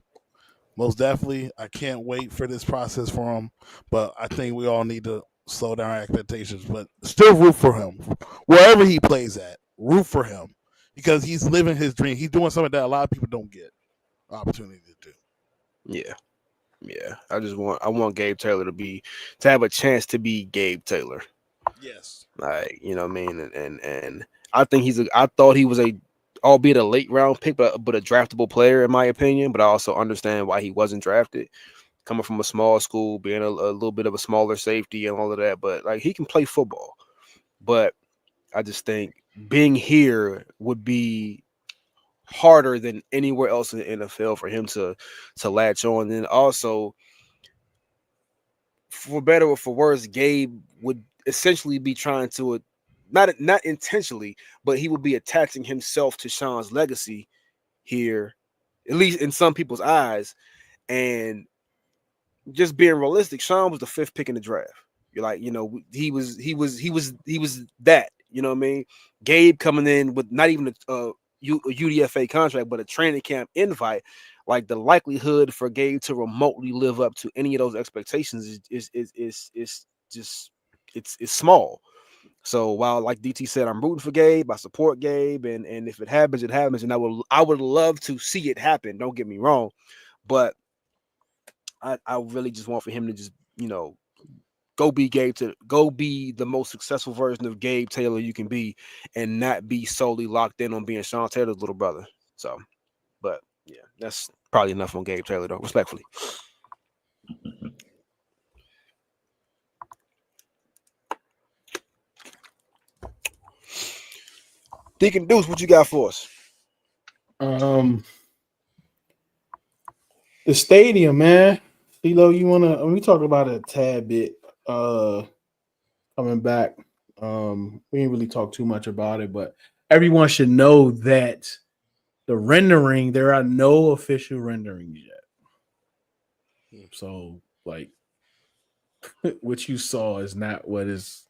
Most definitely. I can't wait for this process for him. But I think we all need to slow down our expectations. But still root for him. Wherever he plays at, root for him. Because he's living his dream. He's doing something that a lot of people don't get opportunity to do. Yeah. Yeah, I want Gabe Taylor to have a chance to be Gabe Taylor. Yes. Like, you know what I mean? And I think I thought he was albeit a late round pick, but a draftable player in my opinion. But I also understand why he wasn't drafted. Coming from a small school, being a little bit of a smaller safety and all of that. But like he can play football. But I just think being here would be harder than anywhere else in the NFL for him to latch on. And also, for better or for worse, Gabe would essentially be trying to not intentionally, but he would be attaching himself to Sean's legacy here, at least in some people's eyes. And just being realistic, Sean was the fifth pick in the draft. You're like, he was that. You know what I mean? Gabe coming in with not even a UDFA contract, but a training camp invite. Like the likelihood for Gabe to remotely live up to any of those expectations is just it's small. So while like DT said, I'm rooting for Gabe, I support Gabe, and if it happens, it happens, and I would love to see it happen. Don't get me wrong, but I really just want for him to just go be the most successful version of Gabe Taylor you can be, and not be solely locked in on being Sean Taylor's little brother. So, but yeah, that's probably enough on Gabe Taylor though. Respectfully, Deacon Deuce, what you got for us? Um, the stadium, man. Philo, you wanna? We talk about it a tad bit. Coming back. We didn't really talk too much about it, but everyone should know that there are no official renderings yet. So, like, what you saw is not what is.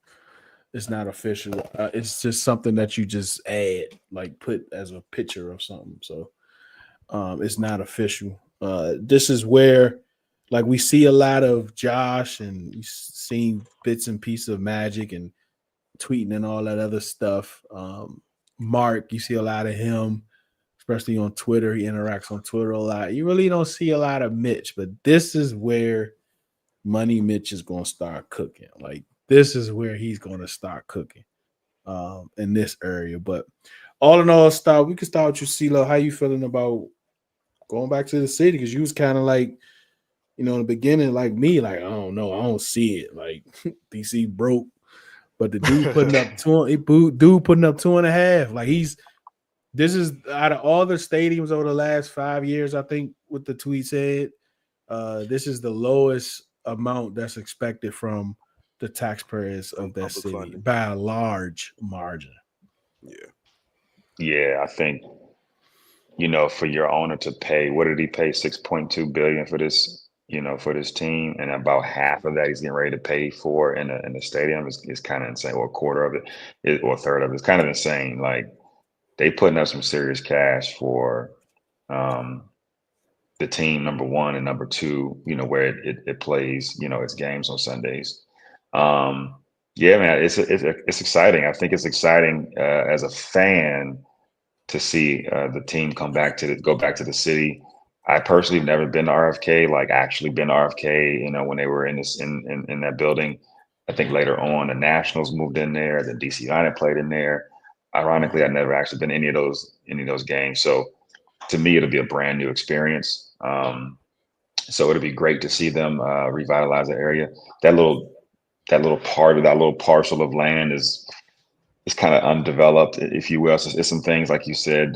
It's not official. It's just something that you just add, like put as a picture of something. So, it's not official. This is where, like, we see a lot of Josh and you seen bits and pieces of Magic and tweeting and all that other stuff. Mark, you see a lot of him, especially on Twitter. He interacts on Twitter a lot. You really don't see a lot of Mitch, but this is where Money Mitch is going to start cooking. Like, this is where he's going to start cooking in this area. But all in all, we can start with you, CeeLo. How you feeling about going back to the city? Because you was kind of like, in the beginning, like me, like, I don't know, I don't see it. Like, DC broke. But the dude putting up putting up 2.5. Like this is out of all the stadiums over the last 5 years, I think what the tweet said. This is the lowest amount that's expected from the taxpayers from of that public city funding. by a large margin. Yeah. Yeah, I think, for your owner to pay, what did he pay? 6.2 billion for this, for this team, and about half of that he's getting ready to pay for in the stadium is kind of insane, or a quarter of or a third of it. It's kind of insane. Like they putting up some serious cash for um the team, number one, and number two, where it plays, its games on Sundays. Um, yeah, man, it's exciting. I think it's exciting as a fan to see the team go back to the city. I personally have never been to RFK, like actually been to RFK, when they were in this in that building. I think later on the Nationals moved in there, the DC United played in there. Ironically, I've never actually been to any of those games. So to me, it'll be a brand new experience. So it'll be great to see them revitalize the area. That little that little parcel of land is kind of undeveloped, if you will. So it's some things like you said,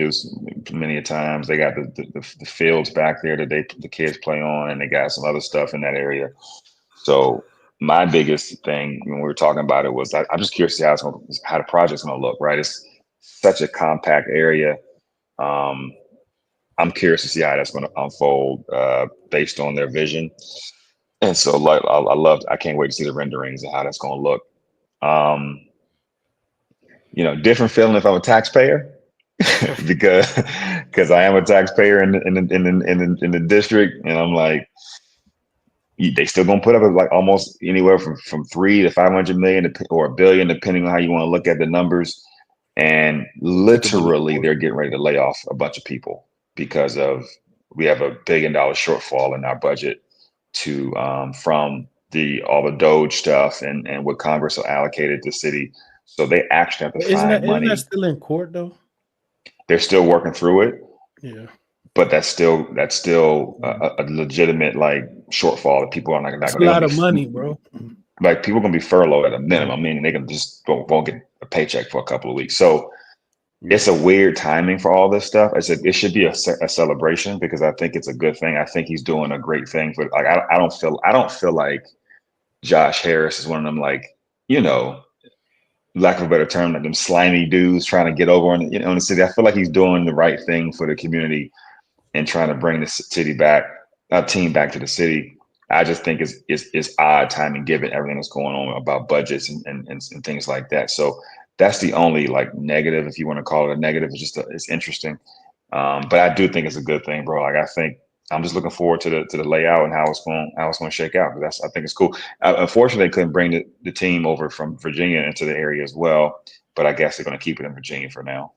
many a times they got the fields back there that the kids play on, and they got some other stuff in that area. So my biggest thing when we were talking about it was I'm just curious to see how the project's going to look. Right, it's such a compact area. Um, I'm curious to see how that's going to unfold based on their vision. And so, like, I can't wait to see the renderings and how that's going to look. Um, Different feeling if I'm a taxpayer because I am a taxpayer in the district, and I'm like, they still gonna put up like almost anywhere from 3 to 500 million or a billion, depending on how you want to look at the numbers. And Took a little literally, more. they're getting ready to lay off a bunch of people because we have $1 billion shortfall in our budget to from all the Doge stuff and what Congress allocated to the city. So they actually have to find Isn't that money. still in court though? They're still working through it, Yeah. but that's still a legitimate like shortfall that people are not That's a they're lot gonna of money, be bro. like people gonna be furloughed at a minimum, meaning they can just won't get a paycheck for a couple of weeks. So it's Yeah. a weird timing for all this stuff. It should be a celebration because I think it's a good thing. I think he's doing a great thing for like I don't feel like Josh Harris is one of them like you know lack of a better term like them slimy dudes trying to get over on the city. I feel like he's doing the right thing for the community and trying to bring the city back, team back to the city. I just think it's odd timing given everything that's going on about budgets and things like that. So that's the only like negative, if you want to call it a negative. It's just it's interesting, but I do think it's a good thing, bro. Like I think I'm just looking forward to the layout and how it's going to shake out. I think it's cool. Unfortunately, they couldn't bring the team over from Virginia into the area as well, but I guess they're going to keep it in Virginia for now.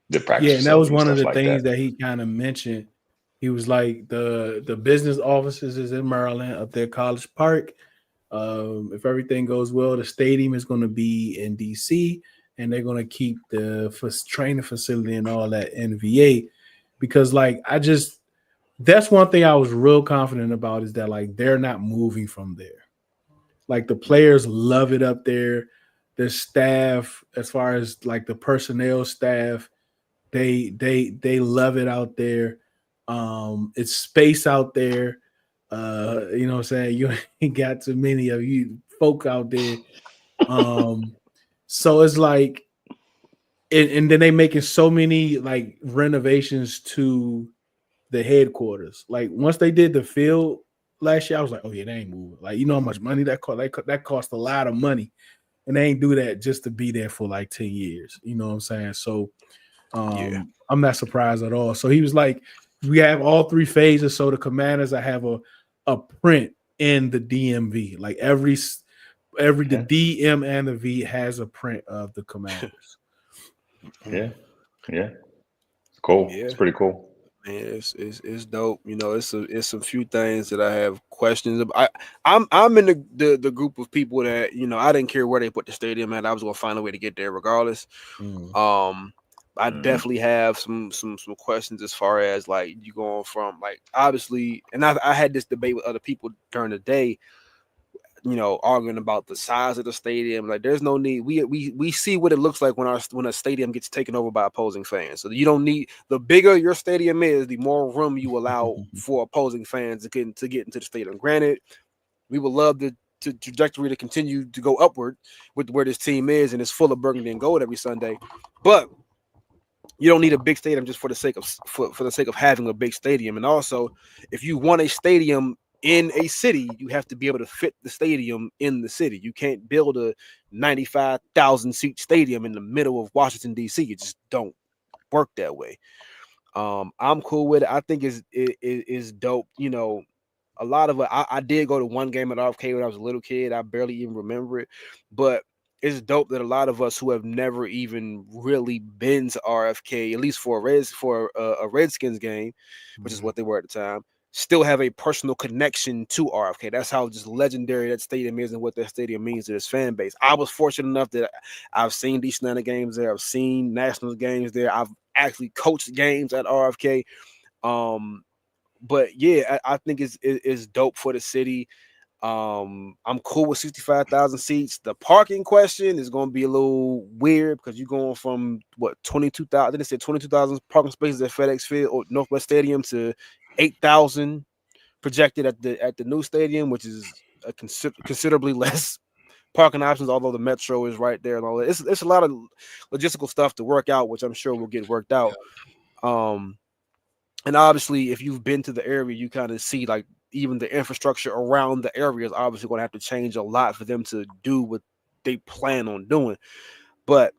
The practice Yeah, and that was facility and one of stuff the like that. things that he kind of mentioned. He was like the business offices is in Maryland up there, College Park. If everything goes well, the stadium is going to be in DC, and they're going to keep the training facility and all that in VA. Because like that's one thing I was real confident about is that like they're not moving from there. Like the players love it up there. The staff, as far as like the personnel staff, they love it out there. It's space out there. You know what I'm saying? You ain't got too many of you folk out there. Um, so it's like and then they making so many like renovations to the headquarters. Like once they did the field last year, I was like, oh yeah, they ain't moving. Like you know how much money that cost? That cost a lot of money, and they ain't do that just to be there for like 10 years. You know what I'm saying? So Yeah. I'm not surprised at all. So he was like, we have all three phases. So the commanders, I have a print in the DMV. Like every the Yeah, DM and the V has a print of the commanders. yeah, yeah. It's cool. Yeah. It's pretty cool. Man, it's dope. It's some few things that I have questions about. I'm in the group of people that I didn't care where they put the stadium at. I was gonna find a way to get there regardless. Mm. I Hmm. definitely have some questions as far as like you going from like obviously, and I had this debate with other people during the day. Arguing about the size of the stadium. Like, there's no need. We see what it looks like when a stadium gets taken over by opposing fans. So you don't need the bigger your stadium is, the more room you allow for opposing fans to get into the stadium. Granted, we would love to trajectory to continue to go upward with where this team is, and it's full of burgundy and gold every Sunday. But you don't need a big stadium just for the sake of for the sake of having a big stadium. And also, if you want a stadium in a city, you have to be able to fit the stadium in the city. You can't build a 95,000 seat stadium in the middle of Washington D.C. It just don't work that way. I'm cool with it. I think is dope. You know, a lot of it. I did go to one game at RFK when I was a little kid. I barely even remember it, but it's dope that a lot of us who have never even really been to RFK, at least for a Redskins game, which is what they were at the time, still have a personal connection to RFK. That's how just legendary that stadium is and what that stadium means to its fan base. I was fortunate enough that I've seen these Atlanta games there. I've seen Nationals games there. I've actually coached games at RFK. But yeah, I think it's dope for the city. I'm cool with 65,000 seats. The parking question is going to be a little weird because you're going from what 22,000. I think they said 22,000 parking spaces at FedEx Field or Northwest Stadium to 8,000 projected at the new stadium, which is a considerably less parking options. Although the metro is right there and all that, it's a lot of logistical stuff to work out, which I'm sure will get worked out. And obviously, if you've been to the area, you kind of see like even the infrastructure around the area is obviously going to have to change a lot for them to do what they plan on doing. But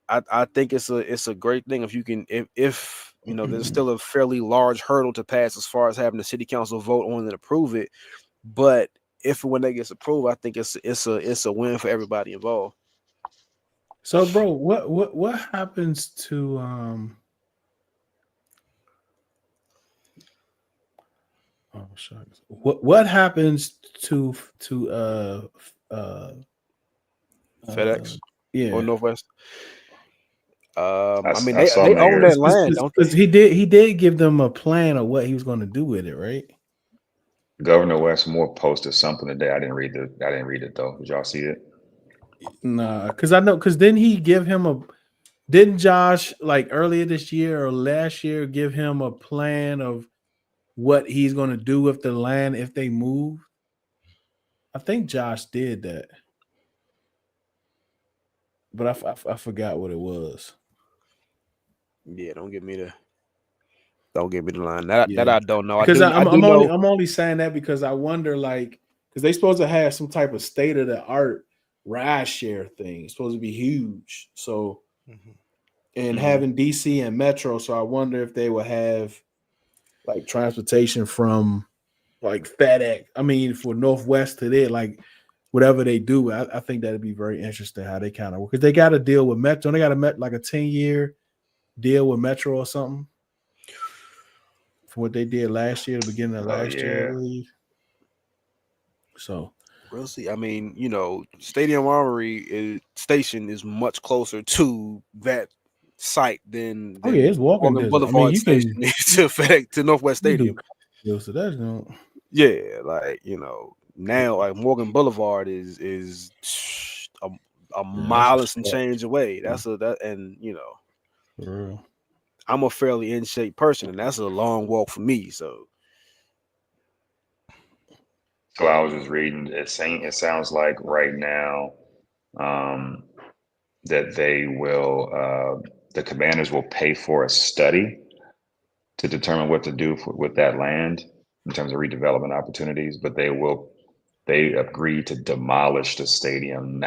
I think it's a great thing if you can if you know there's still a fairly large hurdle to pass as far as having the city council vote on and approve it. But if and when that gets approved, I think it's a win for everybody involved. So, bro, what happens to Oh shucks. What happens to uh FedEx or yeah. Northwest. I mean I saw they own that Mayor. land, don't Because they? he did give them a plan of what he was going to do with it, right? Governor Westmore posted something today. I didn't read it though. Did y'all see it? Nah, because I know because didn't he give him a didn't Josh like earlier this year or last year give him a plan of what he's going to do with the land if they move? I think Josh did that, but I forgot what it was. Yeah, don't give me the line. That Yeah, I don't know. because I I'm do I'm only know. I'm only saying that because I wonder like because they supposed to have some type of state of the art ride share thing. It's supposed to be huge. So and Mhm. having DC and Metro, so I wonder if they will have like transportation from like FedEx. I mean, for Northwest to there, like whatever they do, I think that'd be very interesting how they kind of work because they got to deal with Metro. They got to met like a 10-year deal with Metro or something for what they did last year, the beginning of Oh last year, I yeah. believe. So, We'll see. I mean, Stadium Armory Station is much closer to that site oh yeah, it's than walking Morgan distance. I mean, Boulevard Station is to FedEx to Northwest you do Stadium. so that's no. Yeah, like now like Morgan Boulevard is a, a Yeah, that's a mile and some stretch. change away. Yeah, That's a that and for real. I'm a fairly in shape person, and that's a long walk for me. So So I was just reading. It sounds like right now um, that the commanders will pay for a study to determine what to do with that land in terms of redevelopment opportunities, but they agreed to demolish the stadium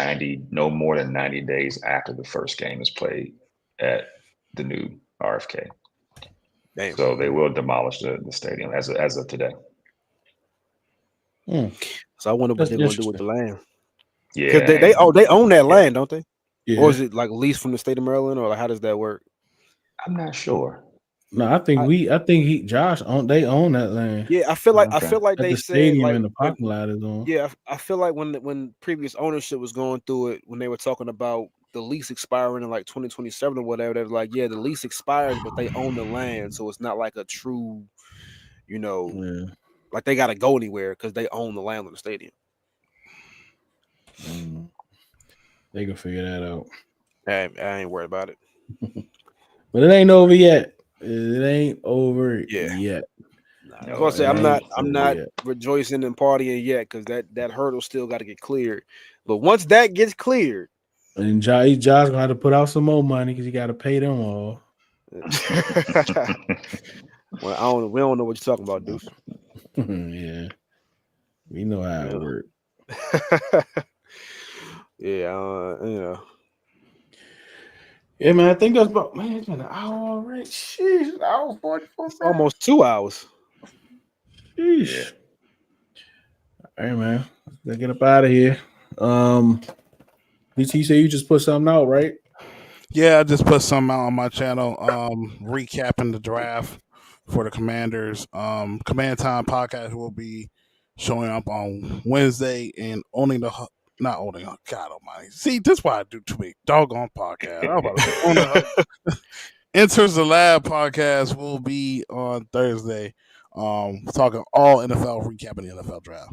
no more than 90 days after the first game is played at the new RFK. damn. So they will demolish the stadium as of today. Hmm, So I wonder what that's they're gonna do with interesting. the land because Yeah, they own that yeah. land, don't they? Or Yeah. is it like leased from the state of Maryland, or like how does that work? I'm not sure. No, I think Josh they own that land. Yeah, I Okay. feel like At they the said stadium like and the when parking lot is on. yeah, I feel like when previous ownership was going through it, when they were talking about the lease expiring in like 2027 or whatever, they were like, yeah, the lease expires, but they own the land, so it's not like a true, you know, Yeah. like they gotta go anywhere because they own the land of the stadium. Mm. They can figure that out. I ain't worried about it. But it ain't over yet. It ain't over Yeah, yet. nah, That's what I say. it I'm not. ain't I'm there not yet. rejoicing and partying yet because that hurdle still got to get cleared. But once that gets cleared, And Josh gonna have to put out some more money because he got to pay them all. well, I don't. We don't know what you're talking about, Deuce. Yeah, we know how it Yeah. works. Yeah. Yeah, man. I think that's about, man. It's been an hour already. Sheesh, an hour 44 It's minutes. almost 2 hours. Yeah. Sheesh. Hey, man. Let's get up out of here. DT say you just put something out, right? Yeah, I just put some out on my channel, recapping the draft for the Commanders. Command Time podcast will be showing up on Wednesday, and only the not only God Almighty. See, this is why I do too many doggone podcasts. I'm about to say on the Enters the Lab podcast will be on Thursday. Talking all NFL, recapping the NFL draft.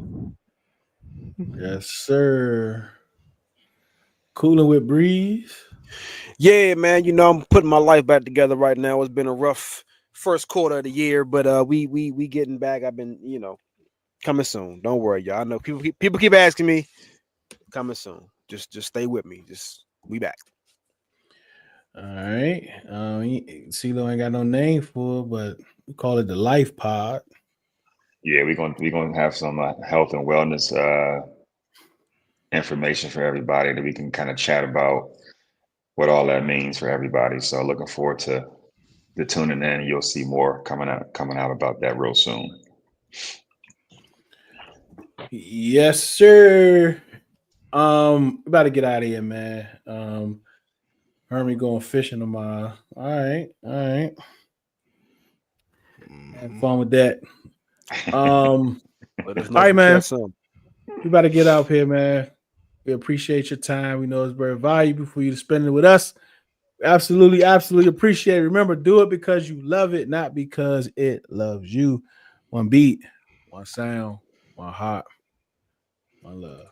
Yes, sir. Cooling with Breeze. Yeah, man. I'm putting my life back together right now. It's been a rough first quarter of the year, but we getting back. I've been coming soon. Don't worry, y'all. I know people keep asking me. Coming soon. Just stay with me. Just we back. All right. CeeLo ain't got no name for it, but we call it the Life Pod. Yeah, we're gonna have some health and wellness information for everybody that we can kind of chat about what all that means for everybody. So looking forward to the tuning in. You'll see more coming out about that real soon. Yes, sir. We about to get out of here, man. Hermie going fishing tomorrow. All right. Have fun with that. Let us All know if right, you man. catch some. We about to get out here, man. We appreciate your time. We know it's very valuable for you to spend it with us. Absolutely appreciate it. Remember, do it because you love it, not because it loves you. One beat, one sound, one heart, one love.